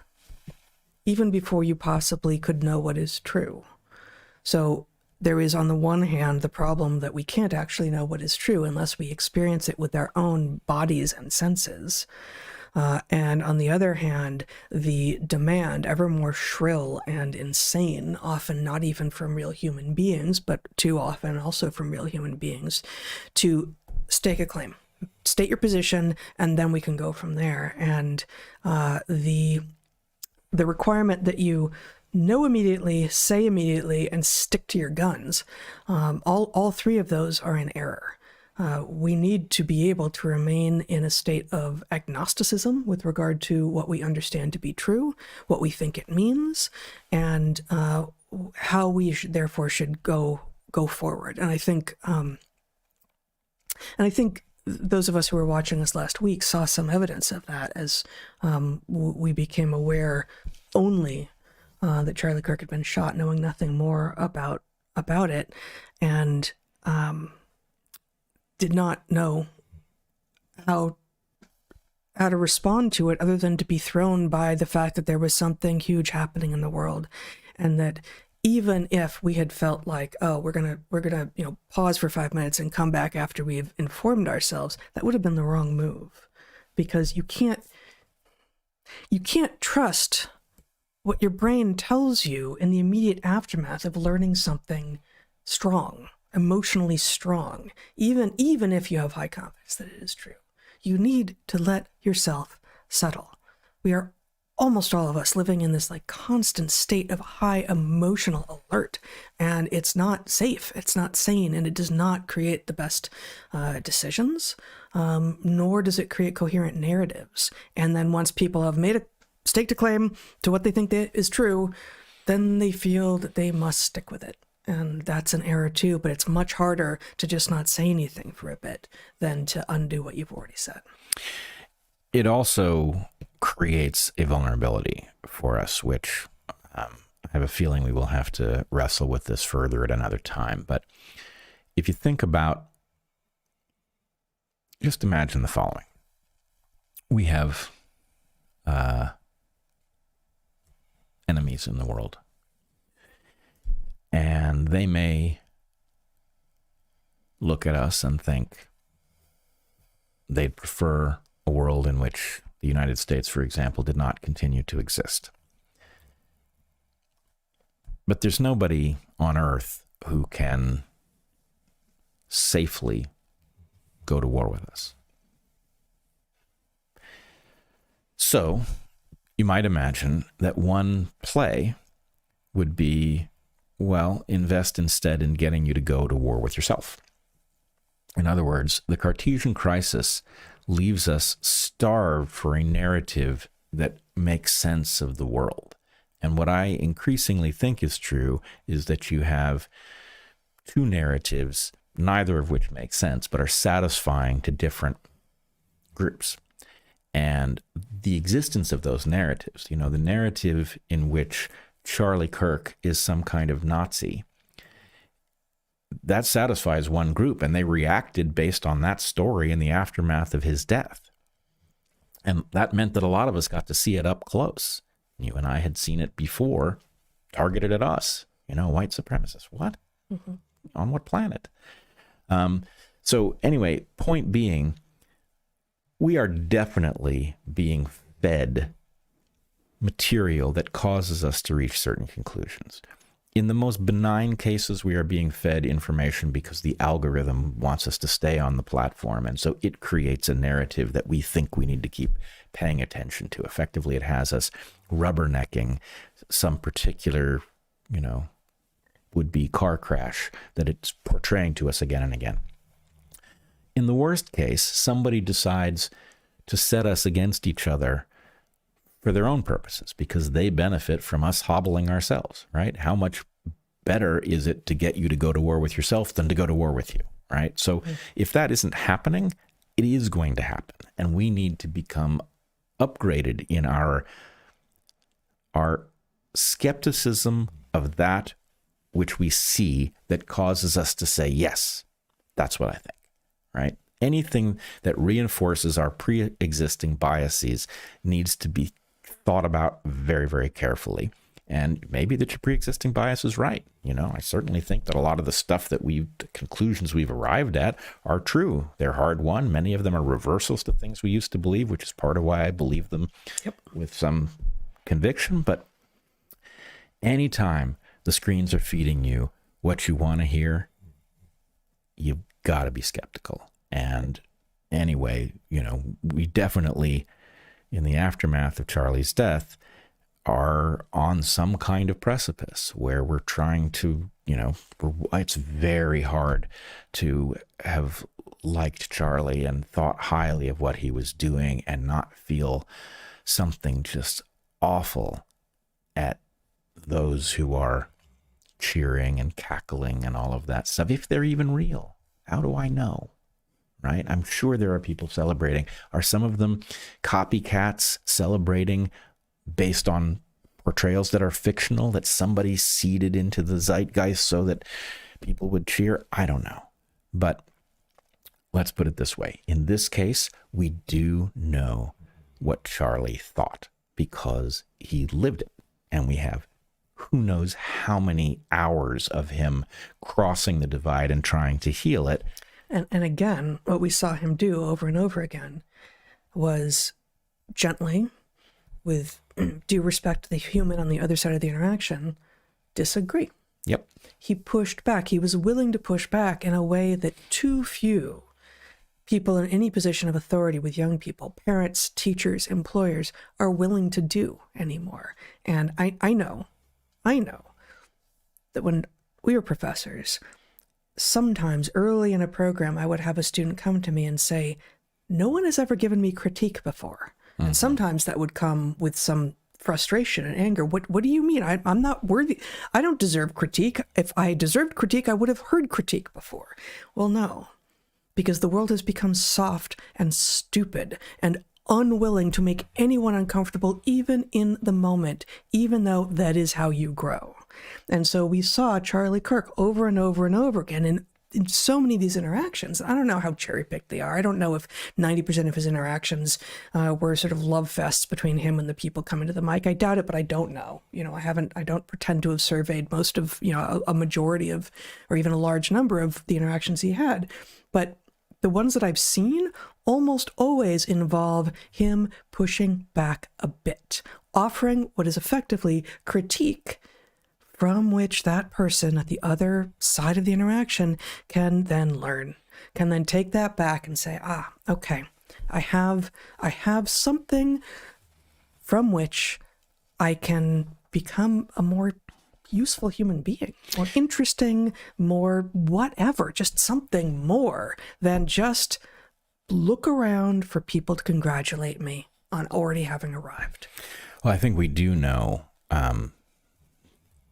even before you possibly could know what is true. So there is, on the one hand, the problem that we can't actually know what is true unless we experience it with our own bodies and senses. And on the other hand, the demand, ever more shrill and insane, often not even from real human beings, but too often also from real human beings, to stake a claim, state your position, and then we can go from there. And the requirement that you know immediately, say immediately, and stick to your guns, all three of those are in error. We need to be able to remain in a state of agnosticism with regard to what we understand to be true, what we think it means, and how we therefore should go forward. And I think those of us who were watching this last week saw some evidence of that as we became aware only that Charlie Kirk had been shot, knowing nothing more about it, and did not know how to respond to it other than to be thrown by the fact that there was something huge happening in the world, and that even if we had felt like, oh, we're gonna pause for 5 minutes and come back after we've informed ourselves, that would have been the wrong move, because you can't. You can't trust what your brain tells you in the immediate aftermath of learning something strong, emotionally strong, even if you have high confidence that it is true. You need to let yourself settle. We are almost all of us living in this like constant state of high emotional alert, and it's not safe, it's not sane, and it does not create the best decisions, nor does it create coherent narratives. And then once people have made a stake to claim to what they think that is true, then they feel that they must stick with it. And that's an error too, but it's much harder to just not say anything for a bit than to undo what you've already said. It also creates a vulnerability for us, which I have a feeling we will have to wrestle with this further at another time. But if you think about, just imagine the following. We have enemies in the world, and they may look at us and think they'd prefer a world in which the United States, for example, did not continue to exist. But there's nobody on earth who can safely go to war with us. So you might imagine that one play would be, well, invest instead in getting you to go to war with yourself. In other words, the Cartesian crisis leaves us starved for a narrative that makes sense of the world. And what I increasingly think is true is that you have two narratives, neither of which make sense, but are satisfying to different groups. And the existence of those narratives, the narrative in which Charlie Kirk is some kind of Nazi, that satisfies one group, and they reacted based on that story in the aftermath of his death. And that meant that a lot of us got to see it up close. You and I had seen it before, targeted at us. White supremacists. What? Mm-hmm. On what planet? So anyway, point being, we are definitely being fed material that causes us to reach certain conclusions. In the most benign cases, we are being fed information because the algorithm wants us to stay on the platform. And so it creates a narrative that we think we need to keep paying attention to. Effectively, it has us rubbernecking some particular, would-be car crash that it's portraying to us again and again. In the worst case, somebody decides to set us against each other for their own purposes because they benefit from us hobbling ourselves, right? How much better is it to get you to go to war with yourself than to go to war with you, right? So if that isn't happening, it is going to happen. And we need to become upgraded in our skepticism of that which we see that causes us to say, yes, that's what I think, right? Anything that reinforces our pre-existing biases needs to be thought about very, very carefully. And maybe that your pre-existing bias is right. I certainly think that a lot of the stuff that the conclusions we've arrived at are true. They're hard won. Many of them are reversals to things we used to believe, which is part of why I believe them with some conviction. But anytime the screens are feeding you what you want to hear, you've got to be skeptical. And anyway, we definitely, in the aftermath of Charlie's death, are on some kind of precipice where we're trying to, it's very hard to have liked Charlie and thought highly of what he was doing and not feel something just awful at those who are cheering and cackling and all of that stuff, if they're even real. How do I know? Right? I'm sure there are people celebrating. Are some of them copycats celebrating based on portrayals that are fictional, that somebody seeded into the zeitgeist so that people would cheer? I don't know. But let's put it this way. In this case, we do know what Charlie thought because he lived it. And we have who knows how many hours of him crossing the divide and trying to heal it. And again, what we saw him do over and over again was gently, with due respect to the human on the other side of the interaction, disagree. Yep. He pushed back. He was willing to push back in a way that too few people in any position of authority with young people, parents, teachers, employers, are willing to do anymore. And I know that when we were professors, sometimes early in a program, I would have a student come to me and say, no one has ever given me critique before. Mm-hmm. And sometimes that would come with some frustration and anger. What do you mean? I'm not worthy. I don't deserve critique. If I deserved critique, I would have heard critique before. Well, no, because the world has become soft and stupid and unwilling to make anyone uncomfortable, even in the moment, even though that is how you grow. And so we saw Charlie Kirk over and over and over again in so many of these interactions. I don't know how cherry-picked they are. I don't know if 90% of his interactions were sort of love fests between him and the people coming to the mic. I doubt it, but I don't know. I don't pretend to have surveyed most of, a majority of, or even a large number of the interactions he had. But the ones that I've seen almost always involve him pushing back a bit, offering what is effectively critique, from which that person at the other side of the interaction can then learn, can then take that back and say, okay, I have something from which I can become a more useful human being, more interesting, more whatever, just something more than just look around for people to congratulate me on already having arrived. Well, I think we do know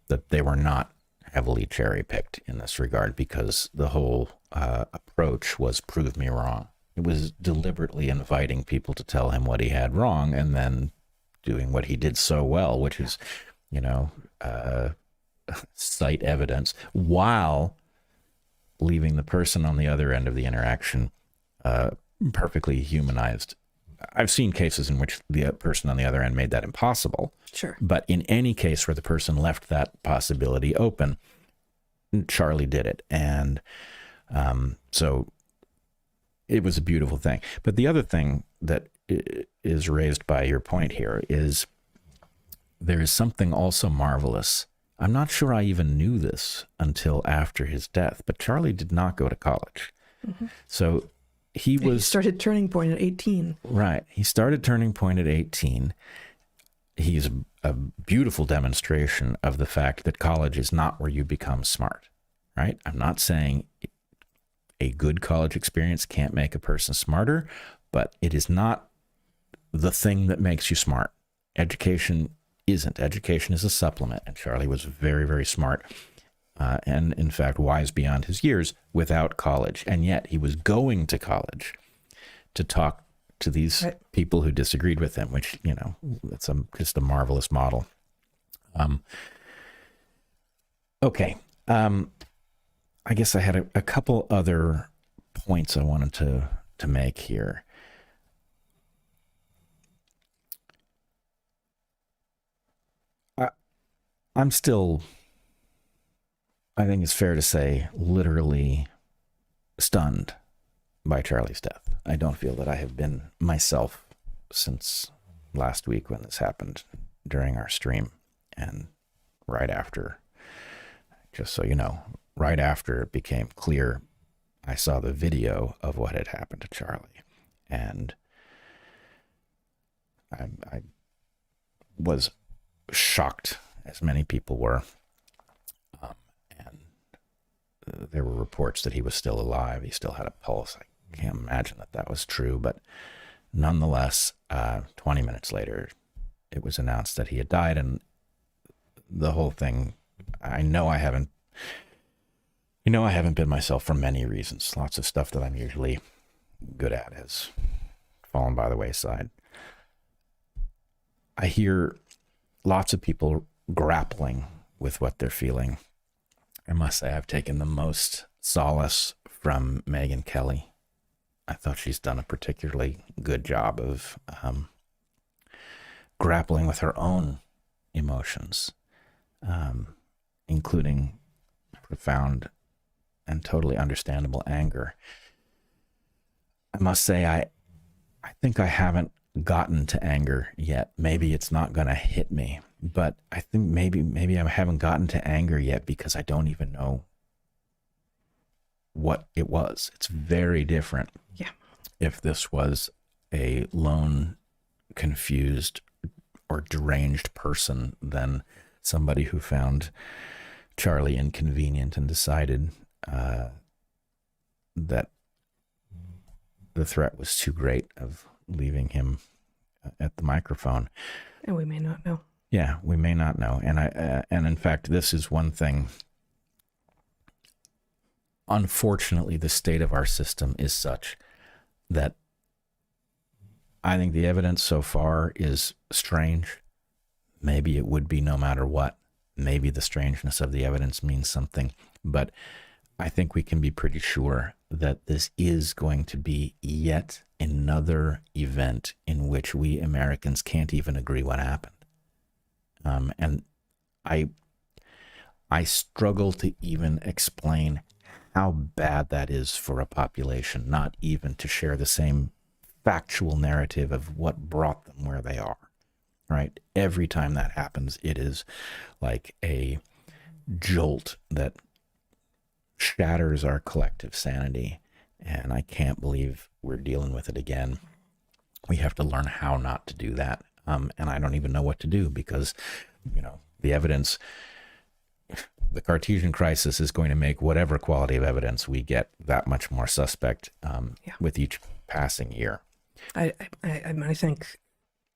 that they were not heavily cherry-picked in this regard, because the whole approach was prove me wrong. It was deliberately inviting people to tell him what he had wrong and then doing what he did so well, which is, cite evidence, while leaving the person on the other end of the interaction perfectly humanized. I've seen cases in which the person on the other end made that impossible. Sure. But in any case where the person left that possibility open, Charlie did it. And so it was a beautiful thing. But the other thing that is raised by your point here is there is something also marvelous. I'm not sure I even knew this until after his death, but Charlie did not go to college. Mm-hmm. So he started Turning Point at 18. Right. He started Turning Point at 18. He's a beautiful demonstration of the fact that college is not where you become smart, right? I'm not saying a good college experience can't make a person smarter, but it is not the thing that makes you smart. Education isn't. Education is a supplement, and Charlie was very, very smart. And in fact, wise beyond his years without college. And yet he was going to college to talk to these people who disagreed with him, which, it's just a marvelous model. Okay. I guess I had a couple other points I wanted to make here. I'm still, I think it's fair to say, literally stunned by Charlie's death. I don't feel that I have been myself since last week when this happened during our stream, and right after, just so you know, right after it became clear, I saw the video of what had happened to Charlie, and I was shocked, as many people were. And there were reports that he was still alive. He still had a pulse. I can't imagine that was true, but nonetheless, 20 minutes later, it was announced that he had died, and the whole thing, I know I haven't been myself for many reasons. Lots of stuff that I'm usually good at has fallen by the wayside. I hear lots of people grappling with what they're feeling. I must say I've taken the most solace from Megyn Kelly. I thought she's done a particularly good job of grappling with her own emotions, including profound and totally understandable anger. I must say I think I haven't gotten to anger yet. Maybe it's not going to hit me, but I think maybe I haven't gotten to anger yet because I don't even know what it was. It's very different. Yeah. If this was a lone, confused, or deranged person than somebody who found Charlie inconvenient and decided that the threat was too great of leaving him at the microphone. And we may not know. Yeah, we may not know. And in fact, this is one thing. Unfortunately, the state of our system is such that I think the evidence so far is strange. Maybe it would be no matter what. Maybe the strangeness of the evidence means something. But I think we can be pretty sure that this is going to be yet another event in which we Americans can't even agree what happened. And I struggle to even explain how bad that is for a population, not even to share the same factual narrative of what brought them where they are, right? Every time that happens, it is like a jolt that shatters our collective sanity. And I can't believe we're dealing with it again. We have to learn how not to do that. And I don't even know what to do because, the evidence, the Cartesian crisis is going to make whatever quality of evidence we get that much more suspect with each passing year. I think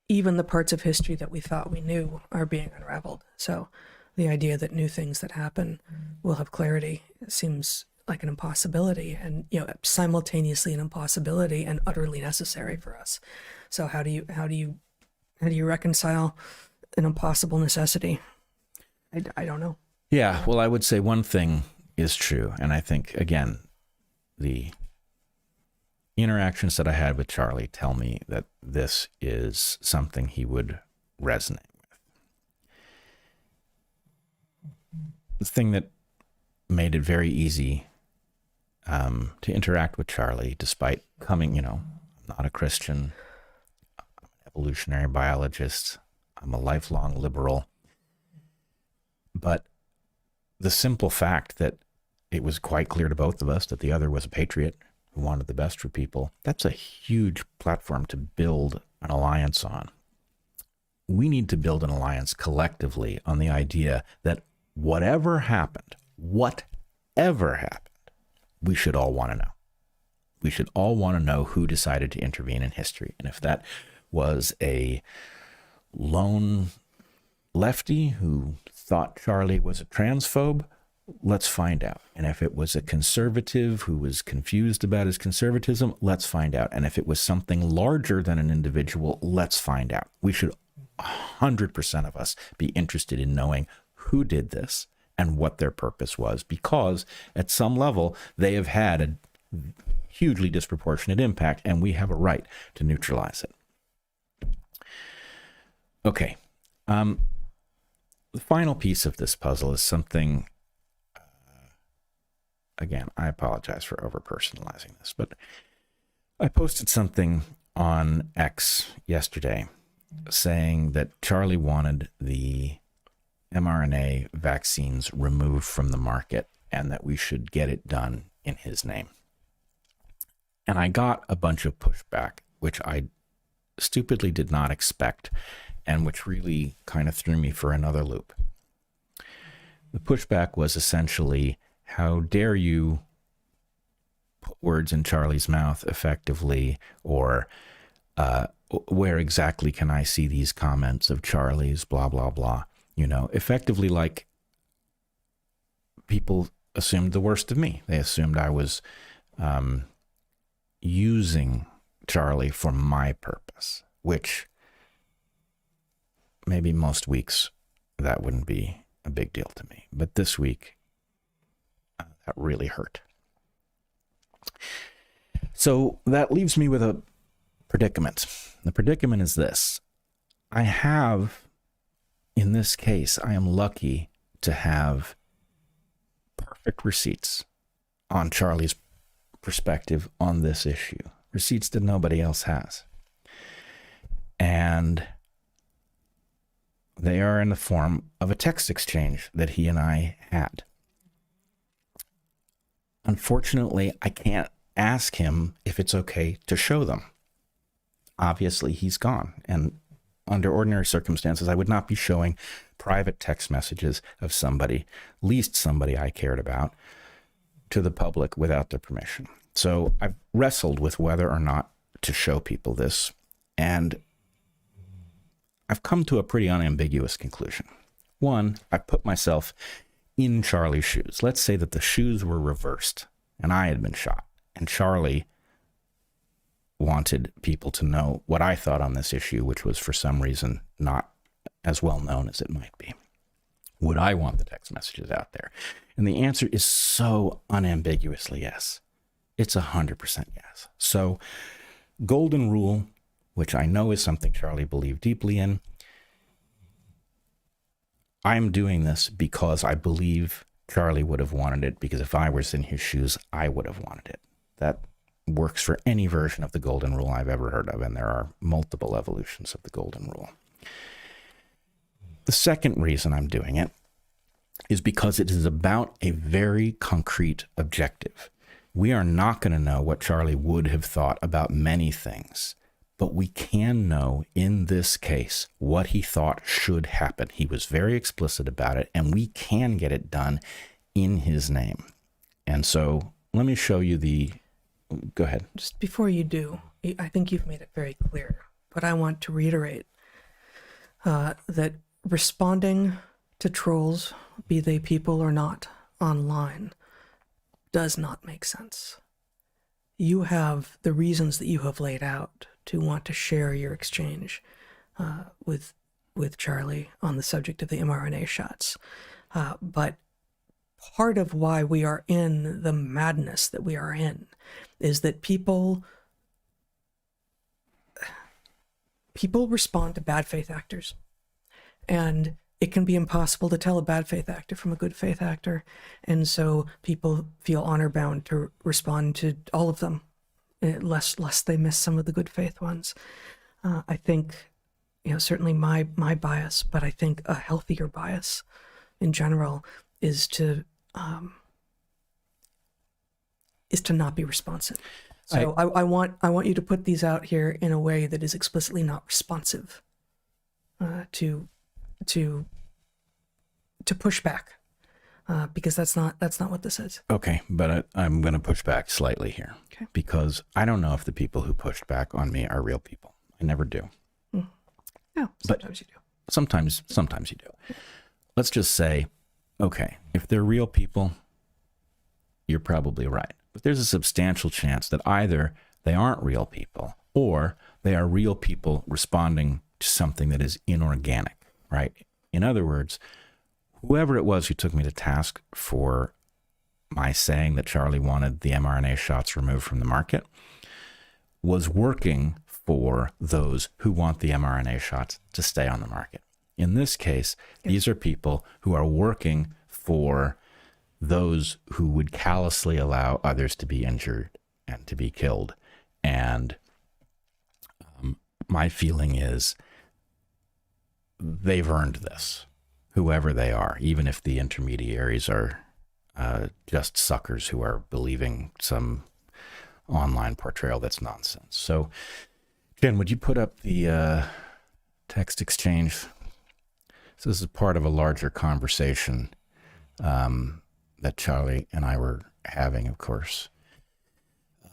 even the parts of history that we thought we knew are being unraveled. So the idea that new things that happen will have clarity seems like an impossibility, and simultaneously an impossibility and utterly necessary for us. So how do you reconcile an impossible necessity? I don't know. Yeah, well, I would say one thing is true, and I think, again, the interactions that I had with Charlie tell me that this is something he would resonate with. The thing that made it very easy to interact with Charlie, despite coming, I'm not a Christian, I'm an evolutionary biologist, I'm a lifelong liberal, but the simple fact that it was quite clear to both of us that the other was a patriot who wanted the best for people, that's a huge platform to build an alliance on. We need to build an alliance collectively on the idea that whatever happened, we should all want to know. We should all want to know who decided to intervene in history. And if that was a lone lefty who thought Charlie was a transphobe, let's find out. And if it was a conservative who was confused about his conservatism, let's find out. And if it was something larger than an individual, let's find out. We should 100% of us be interested in knowing who did this and what their purpose was, because at some level they have had a hugely disproportionate impact and we have a right to neutralize it. Okay. The final piece of this puzzle is something, again, I apologize for over-personalizing this, but I posted something on X yesterday saying that Charlie wanted the mRNA vaccines removed from the market and that we should get it done in his name. And I got a bunch of pushback, which I stupidly did not expect, and which really kind of threw me for another loop. The pushback was essentially, how dare you put words in Charlie's mouth effectively, or where exactly can I see these comments of Charlie's, blah, blah, blah. Effectively, like, people assumed the worst of me. They assumed I was using Charlie for my purpose, which maybe most weeks that wouldn't be a big deal to me. But this week, that really hurt. So that leaves me with a predicament. The predicament is this. In this case, I am lucky to have perfect receipts on Charlie's perspective on this issue. Receipts that nobody else has. And they are in the form of a text exchange that he and I had. Unfortunately, I can't ask him if it's okay to show them. Obviously, he's gone. And under ordinary circumstances, I would not be showing private text messages of somebody, least somebody I cared about, to the public without their permission. So I've wrestled with whether or not to show people this, and I've come to a pretty unambiguous conclusion. One, I put myself in Charlie's shoes. Let's say that the shoes were reversed and I had been shot, and Charlie wanted people to know what I thought on this issue, which was for some reason not as well known as it might be. Would I want the text messages out there? And the answer is so unambiguously yes. It's 100% yes. So, golden rule, which I know is something Charlie believed deeply in, I'm doing this because I believe Charlie would have wanted it, because if I was in his shoes, I would have wanted it. That works for any version of the golden rule I've ever heard of, and there are multiple evolutions of the golden rule. The second reason I'm doing it is because it is about a very concrete objective. We are not going to know what Charlie would have thought about many things, but we can know in this case what he thought should happen. He was very explicit about it, and we can get it done in his name. And so let me show you the... Go ahead. Just before you do, I think you've made it very clear, but I want to reiterate that responding to trolls, be they people or not, online, does not make sense. You have the reasons that you have laid out to want to share your exchange with Charlie on the subject of the mRNA shots. But part of why we are in the madness that we are in is that people respond to bad faith actors. And it can be impossible to tell a bad faith actor from a good faith actor. And so people feel honor bound to respond to all of them, lest they miss some of the good faith ones. I think, certainly my bias, but I think a healthier bias in general is to not be responsive. So I want you to put these out here in a way that is explicitly not responsive to push back, because that's not what this is. Okay, but I'm going to push back slightly here, okay, because I don't know if the people who pushed back on me are real people. I never do. No, sometimes you do. Sometimes you do. Let's just say, okay, if they're real people, you're probably right. But there's a substantial chance that either they aren't real people or they are real people responding to something that is inorganic, right? In other words, whoever it was who took me to task for my saying that Charlie wanted the mRNA shots removed from the market was working for those who want the mRNA shots to stay on the market. In this case, these are people who are working for those who would callously allow others to be injured and to be killed. And my feeling is they've earned this, whoever they are, even if the intermediaries are just suckers who are believing some online portrayal that's nonsense. So, Jen, would you put up the text exchange? So this is part of a larger conversation that Charlie and I were having, of course.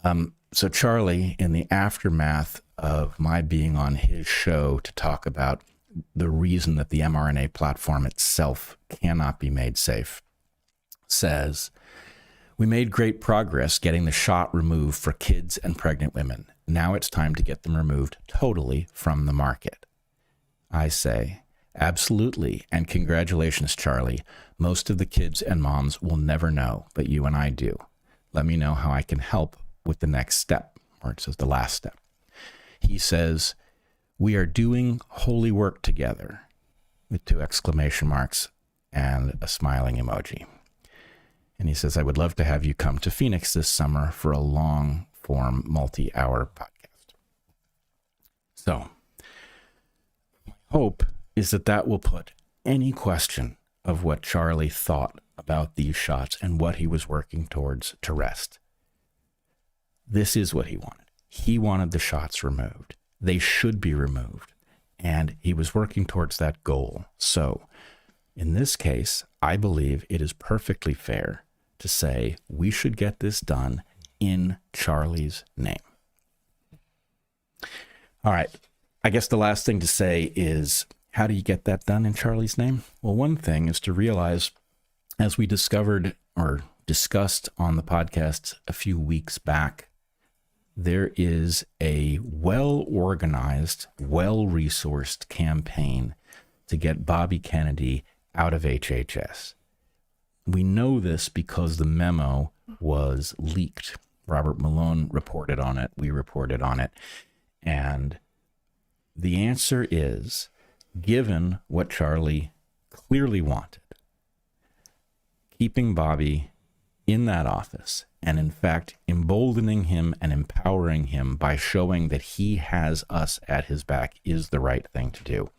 So Charlie, in the aftermath of my being on his show to talk about the reason that the mRNA platform itself cannot be made safe, says, "We made great progress getting the shot removed for kids and pregnant women. Now it's time to get them removed totally from the market." I say, absolutely, and congratulations, Charlie. Most of the kids and moms will never know, but you and I do. Let me know how I can help with the next step, or it says the last step. He says, "We are doing holy work together," with 2 exclamation marks and a smiling emoji. And he says, "I would love to have you come to Phoenix this summer for a long-form, multi-hour podcast." So hope is that that will put any question of what Charlie thought about these shots and what he was working towards to rest. This is what he wanted. He wanted the shots removed. They should be removed. And he was working towards that goal. So, in this case, I believe it is perfectly fair to say we should get this done in Charlie's name. All right. I guess the last thing to say is, how do you get that done in Charlie's name? Well, one thing is to realize, as we discovered or discussed on the podcast a few weeks back, there is a well-organized, well-resourced campaign to get Bobby Kennedy out of HHS. We know this because the memo was leaked. Robert Malone reported on it. We reported on it. And the answer is, given what Charlie clearly wanted, keeping Bobby in that office, and in fact emboldening him and empowering him by showing that he has us at his back, is the right thing to do.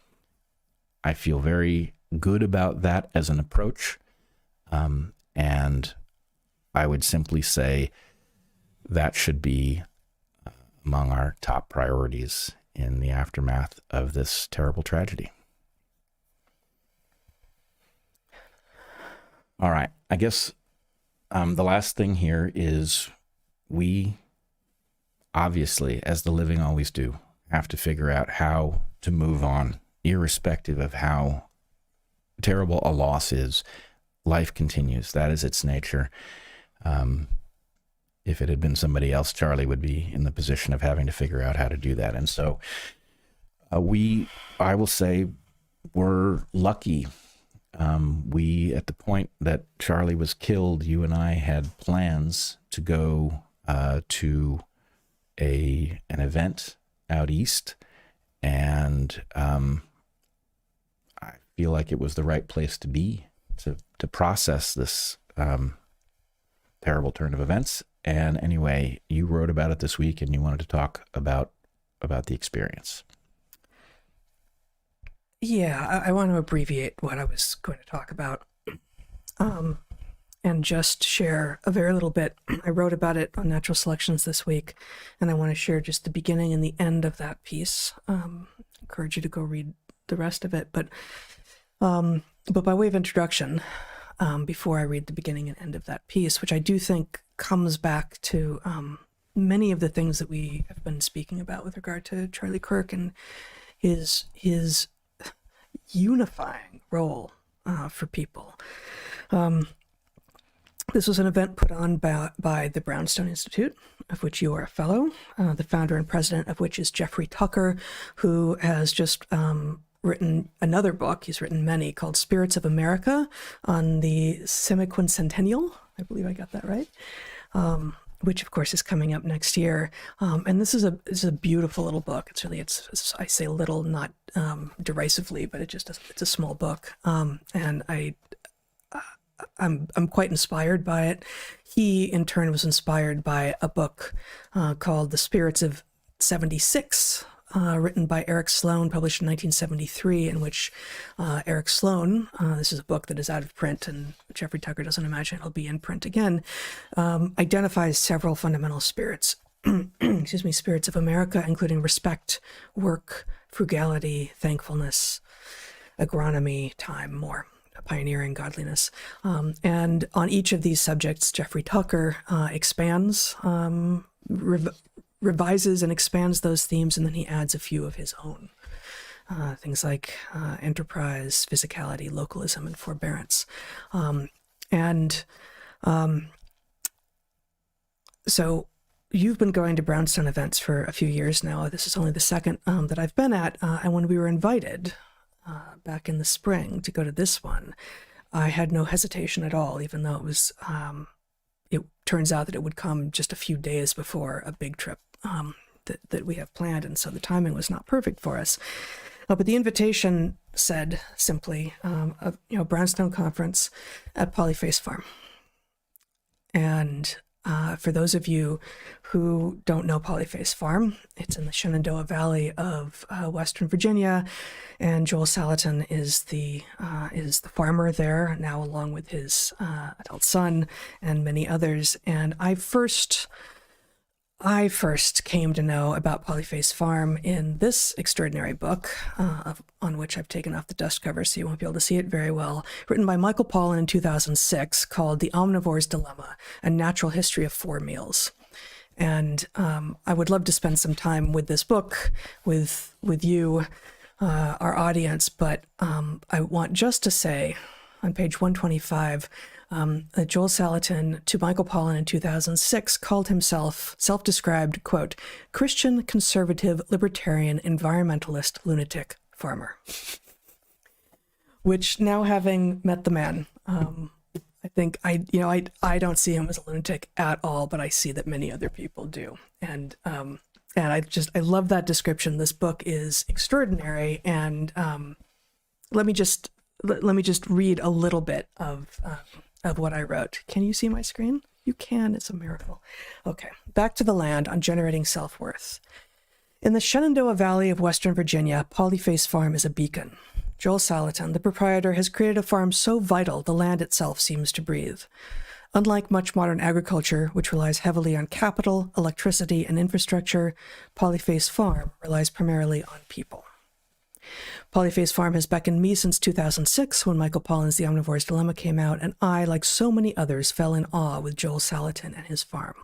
I feel very good about that as an approach, and I would simply say that should be among our top priorities in the aftermath of this terrible tragedy. All right, I guess the last thing here is, we obviously, as the living always do, have to figure out how to move on, irrespective of how terrible a loss is. Life continues. That is its nature. If it had been somebody else, Charlie would be in the position of having to figure out how to do that. And so I will say, we're lucky. We, at the point that Charlie was killed, you and I had plans to go to an event out east, and I feel like it was the right place to be to process this terrible turn of events. And anyway, you wrote about it this week, and you wanted to talk about the experience. Yeah, I want to abbreviate what I was going to talk about, and just share a very little bit. I wrote about it on Natural Selections this week, and I want to share just the beginning and the end of that piece. Encourage you to go read the rest of it. But by way of introduction, before I read the beginning and end of that piece, which I do think comes back to many of the things that we have been speaking about with regard to Charlie Kirk and his unifying role for people. This was an event put on by the Brownstone Institute, of which you are a fellow, the founder and president of which is Jeffrey Tucker, who has just written another book. He's written many, called Spirits of America, on the semiquincentennial. I believe I got that right. Which of course is coming up next year. And this is a beautiful little book. It's I say little, not derisively, but it's a small book. And I'm quite inspired by it. He in turn was inspired by a book called The Spirits of 76, written by Eric Sloan, published in 1973, in which Eric Sloan, this is a book that is out of print, and Jeffrey Tucker doesn't imagine it'll be in print again, identifies several fundamental spirits, spirits of America, including respect, work, frugality, thankfulness, agronomy, time, more, pioneering, godliness. And on each of these subjects, Jeffrey Tucker expands, revises and expands those themes, and then he adds a few of his own. Things like enterprise, physicality, localism, and forbearance. So you've been going to Brownstone events for a few years now. This is only the second that I've been at. And when we were invited back in the spring to go to this one, I had no hesitation at all, even though it was, it turns out that it would come just a few days before a big trip that we have planned. And so the timing was not perfect for us. But the invitation said simply, Brownstone conference at Polyface Farm. And For those of you who don't know Polyface Farm, it's in the Shenandoah Valley of Western Virginia, and Joel Salatin is the farmer there now, along with his adult son and many others. And I first came to know about Polyface Farm in this extraordinary book, on which I've taken off the dust cover so you won't be able to see it very well, written by Michael Pollan in 2006, called The Omnivore's Dilemma, A Natural History of Four Meals. And I would love to spend some time with this book, with you, our audience, but I want just to say on page 125, Joel Salatin, to Michael Pollan in 2006, called himself, self-described, quote, Christian, conservative, libertarian, environmentalist, lunatic farmer. Which, now having met the man, I think I don't see him as a lunatic at all, but I see that many other people do. And I love that description. This book is extraordinary. And let me just read a little bit of what I wrote. Can you see my screen? You can. It's a miracle. Okay. Back to the land on generating self-worth. In the Shenandoah Valley of Western Virginia, Polyface Farm is a beacon. Joel Salatin, the proprietor, has created a farm so vital the land itself seems to breathe. Unlike much modern agriculture, which relies heavily on capital, electricity, and infrastructure, Polyface Farm relies primarily on people. Polyface Farm has beckoned me since 2006, when Michael Pollan's The Omnivore's Dilemma came out, and I, like so many others, fell in awe with Joel Salatin and his farm.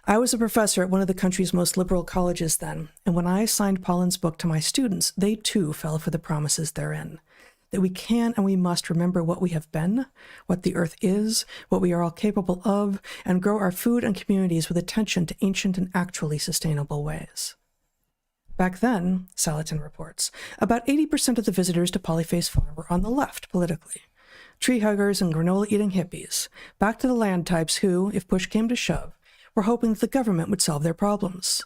I was a professor at one of the country's most liberal colleges then, and when I assigned Pollan's book to my students, they too fell for the promises therein, that we can and we must remember what we have been, what the earth is, what we are all capable of, and grow our food and communities with attention to ancient and actually sustainable ways. Back then, Salatin reports, about 80% of the visitors to Polyface Farm were on the left politically. Tree huggers and granola-eating hippies, back to the land types who, if push came to shove, were hoping that the government would solve their problems.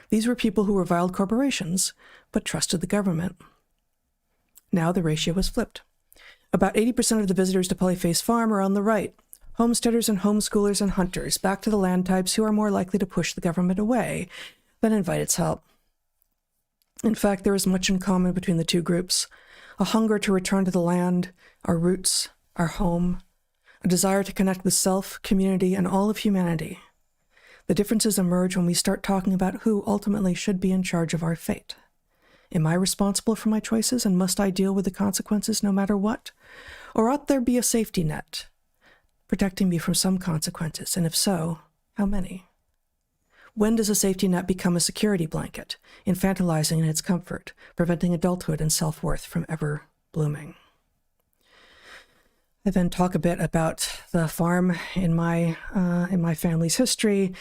These were people who reviled corporations, but trusted the government. Now the ratio was flipped. About 80% of the visitors to Polyface Farm are on the right, homesteaders and homeschoolers and hunters, back to the land types who are more likely to push the government away than invite its help. In fact, there is much in common between the two groups: a hunger to return to the land, our roots, our home, a desire to connect with self, community, and all of humanity. The differences emerge when we start talking about who ultimately should be in charge of our fate. Am I responsible for my choices, and must I deal with the consequences no matter what? Or ought there be a safety net, protecting me from some consequences, and if so, how many? When does a safety net become a security blanket, infantilizing in its comfort, preventing adulthood and self-worth from ever blooming? I then talk a bit about the farm in my family's history,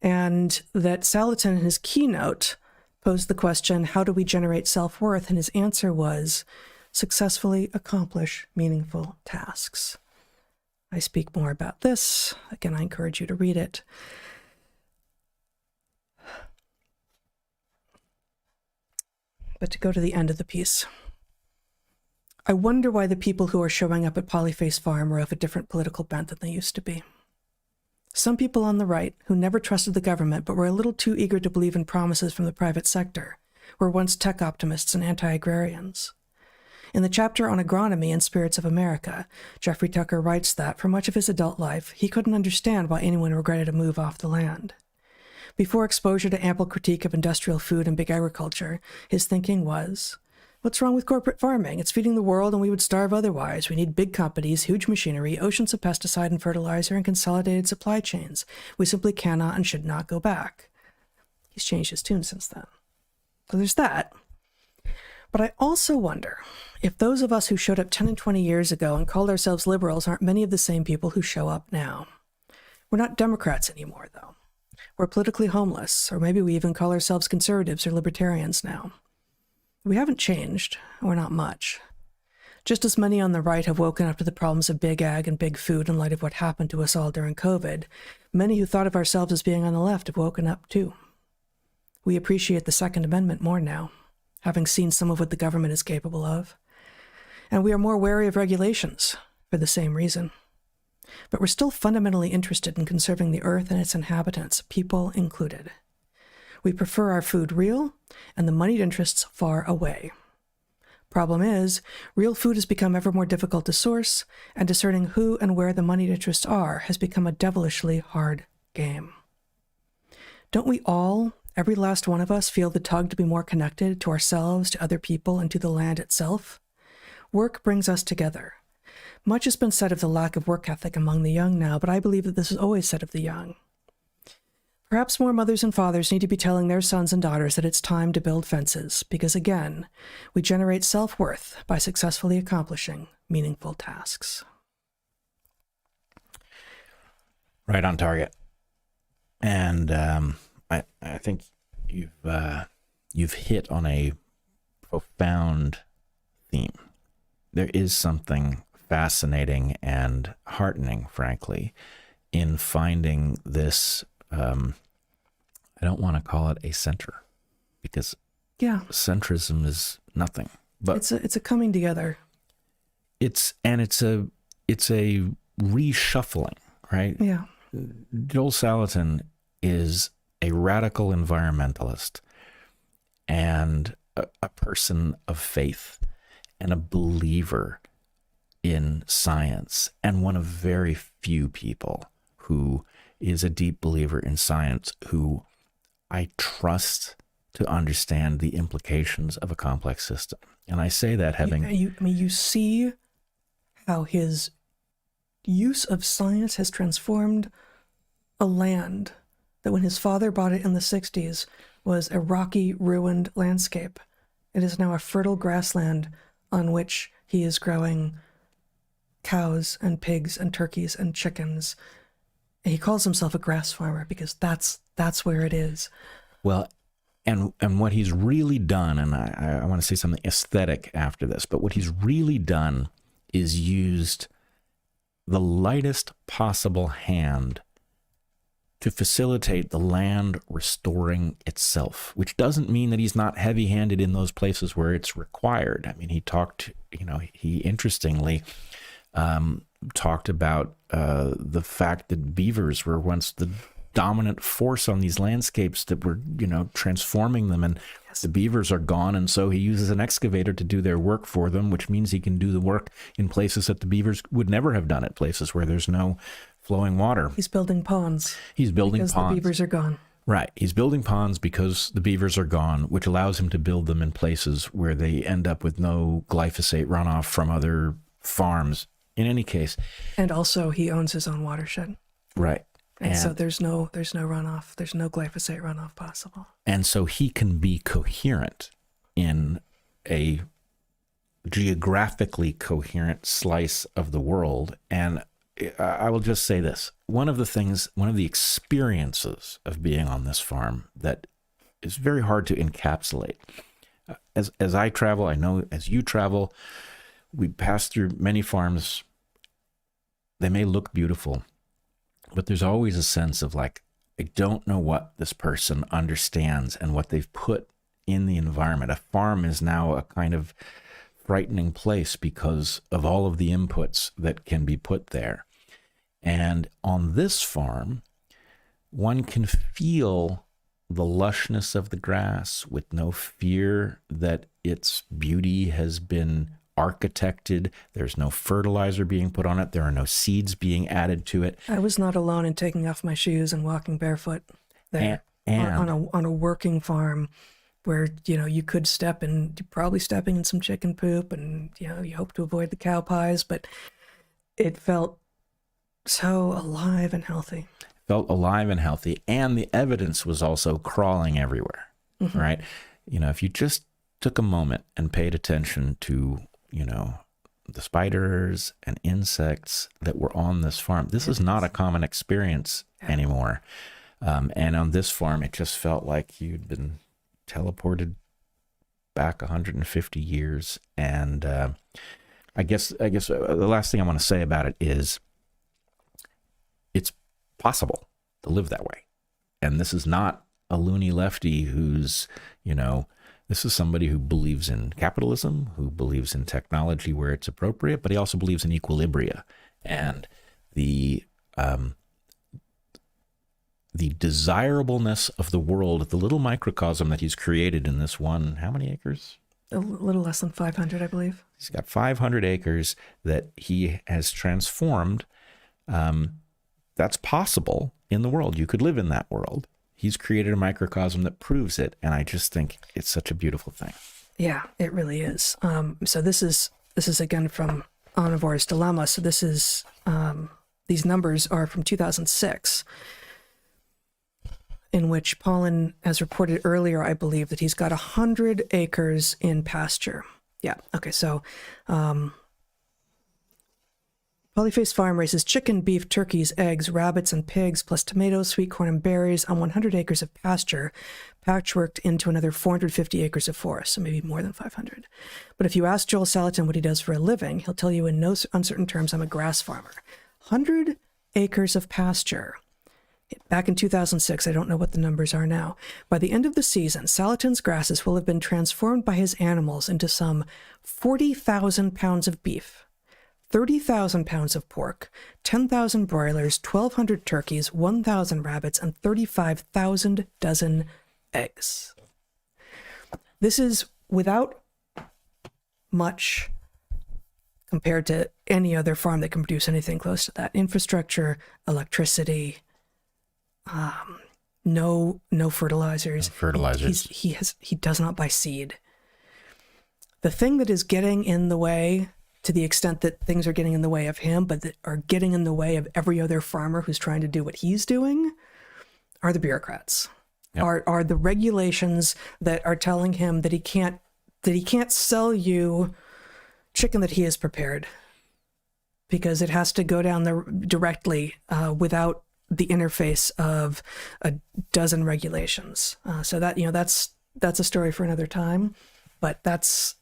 and that Salatin, in his keynote, posed the question, how do we generate self-worth? And his answer was, successfully accomplish meaningful tasks. I speak more about this. Again, I encourage you to read it. But to go to the end of the piece, I wonder why the people who are showing up at Polyface Farm are of a different political bent than they used to be. Some people on the right, who never trusted the government but were a little too eager to believe in promises from the private sector, were once tech optimists and anti-agrarians. In the chapter on agronomy and spirits of America, Jeffrey Tucker writes that, for much of his adult life, he couldn't understand why anyone regretted a move off the land. Before exposure to ample critique of industrial food and big agriculture, his thinking was, what's wrong with corporate farming? It's feeding the world and we would starve otherwise. We need big companies, huge machinery, oceans of pesticide and fertilizer, and consolidated supply chains. We simply cannot and should not go back. He's changed his tune since then. So there's that. But I also wonder if those of us who showed up 10 and 20 years ago and called ourselves liberals aren't many of the same people who show up now. We're not Democrats anymore, though. We're politically homeless, or maybe we even call ourselves conservatives or libertarians now. We haven't changed, or not much. Just as many on the right have woken up to the problems of big ag and big food in light of what happened to us all during COVID, many who thought of ourselves as being on the left have woken up too. We appreciate the Second Amendment more now, having seen some of what the government is capable of. And we are more wary of regulations for the same reason. but we're still fundamentally interested in conserving the earth and its inhabitants, people included. We prefer our food real and the moneyed interests far away. Problem is, real food has become ever more difficult to source, and discerning who and where the moneyed interests are has become a devilishly hard game. Don't we all, every last one of us, feel the tug to be more connected to ourselves, to other people, and to the land itself? Work brings us together. Much has been said of the lack of work ethic among the young now, but I believe that this is always said of the young. Perhaps more mothers and fathers need to be telling their sons and daughters that it's time to build fences, because again, we generate self-worth by successfully accomplishing meaningful tasks. Right on target. And I think you've hit on a profound theme. There is something fascinating and heartening, frankly, in finding this. I don't want to call it a center, because centrism is nothing. But it's a coming together. It's a reshuffling, right? Yeah. Joel Salatin is a radical environmentalist and a person of faith and a believer in science, and one of very few people who is a deep believer in science who I trust to understand the implications of a complex system. And I say that having... You see how his use of science has transformed a land that when his father bought it in the 60s was a rocky, ruined landscape. It is now a fertile grassland on which he is growing cows and pigs and turkeys and chickens. And he calls himself a grass farmer because that's where it is. Well, and what he's really done, and I want to say something aesthetic after this, but what he's really done is used the lightest possible hand to facilitate the land restoring itself, which doesn't mean that he's not heavy-handed in those places where it's required. I mean, he interestingly talked about the fact that beavers were once the dominant force on these landscapes that were, transforming them, and the beavers are gone, and so he uses an excavator to do their work for them, which means he can do the work in places that the beavers would never have done it, places where there's no flowing water. He's building ponds. Because the beavers are gone. Right. He's building ponds because the beavers are gone, which allows him to build them in places where they end up with no glyphosate runoff from other farms. In any case. And also he owns his own watershed. Right. And so there's no runoff. There's no glyphosate runoff possible. And so he can be coherent in a geographically coherent slice of the world. And I will just say this. One of the experiences of being on this farm that is very hard to encapsulate. As I travel, I know as you travel, we pass through many farms. They may look beautiful, but there's always a sense of like, I don't know what this person understands and what they've put in the environment. A farm is now a kind of frightening place because of all of the inputs that can be put there. And on this farm, one can feel the lushness of the grass with no fear that its beauty has been architected. There's no fertilizer being put on it. There are no seeds being added to it. I was not alone in taking off my shoes and walking barefoot there on a working farm where, you could step in, you're probably stepping in some chicken poop, and, you hope to avoid the cow pies, but it felt so alive and healthy. And the evidence was also crawling everywhere, right? If you just took a moment and paid attention to, the spiders and insects that were on this farm, this is not a common experience anymore. And on this farm, it just felt like you'd been teleported back 150 years. And I guess the last thing I want to say about it is it's possible to live that way. And this is not a loony lefty who's, this is somebody who believes in capitalism, who believes in technology where it's appropriate, but he also believes in equilibria. And the desirableness of the world, the little microcosm that he's created in this one, how many acres? A little less than 500, I believe. He's got 500 acres that he has transformed. That's possible in the world. You could live in that world. He's created a microcosm that proves it. And I just think it's such a beautiful thing. Yeah, it really is. So this is again from Omnivore's Dilemma. So this is, these numbers are from 2006, in which Pollan has reported earlier, I believe, that he's got 100 acres in pasture. Yeah, okay, so Polyface Farm raises chicken, beef, turkeys, eggs, rabbits, and pigs, plus tomatoes, sweet corn, and berries on 100 acres of pasture, patchworked into another 450 acres of forest, so maybe more than 500. But if you ask Joel Salatin what he does for a living, he'll tell you in no uncertain terms, I'm a grass farmer. 100 acres of pasture. Back in 2006, I don't know what the numbers are now. By the end of the season, Salatin's grasses will have been transformed by his animals into some 40,000 pounds of beef, 30,000 pounds of pork, 10,000 broilers, 1,200 turkeys, 1,000 rabbits, and 35,000 dozen eggs. This is without much compared to any other farm that can produce anything close to that. Infrastructure, electricity, no fertilizers. He does not buy seed. The thing that is getting in the way, to the extent that things are getting in the way of him, but that are getting in the way of every other farmer who's trying to do what he's doing, are the bureaucrats. Yep. Are the regulations that are telling him that he can't sell you chicken that he has prepared, because it has to go down directly without the interface of a dozen regulations. So that, that's a story for another time, but that's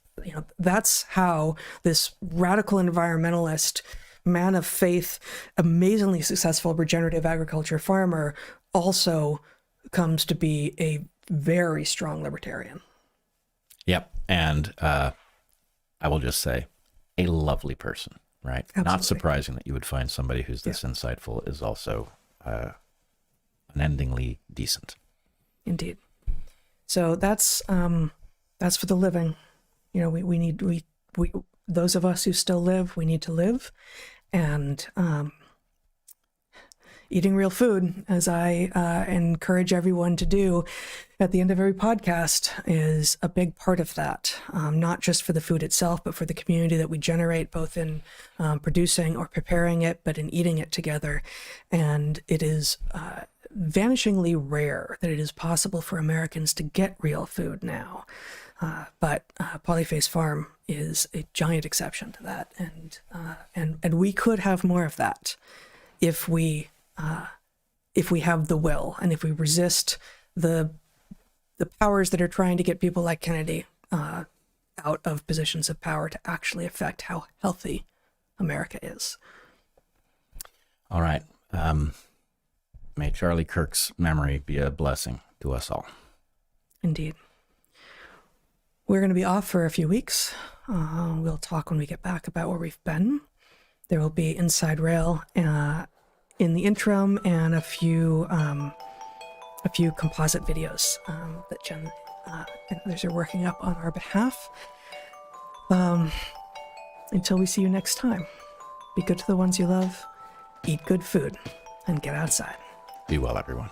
how this radical environmentalist, man of faith, amazingly successful regenerative agriculture farmer also comes to be a very strong libertarian. Yep. And I will just say, a lovely person, right? Absolutely. Not surprising that you would find somebody who's this insightful is also unendingly decent. Indeed. So that's for the living. We those of us who still live, we need to live, and eating real food, as I encourage everyone to do at the end of every podcast, is a big part of that. Not just for the food itself, but for the community that we generate, both in producing or preparing it, but in eating it together. And it is vanishingly rare that it is possible for Americans to get real food now. But Polyface Farm is a giant exception to that, and we could have more of that if we have the will, and if we resist the powers that are trying to get people like Kennedy out of positions of power to actually affect how healthy America is. All right. May Charlie Kirk's memory be a blessing to us all. Indeed. We're going to be off for a few weeks. We'll talk when we get back about where we've been. There will be Inside Rail in the interim, and a few composite videos that Jen and others are working up on our behalf. Until we see you next time, be good to the ones you love, eat good food, and get outside. Be well, everyone.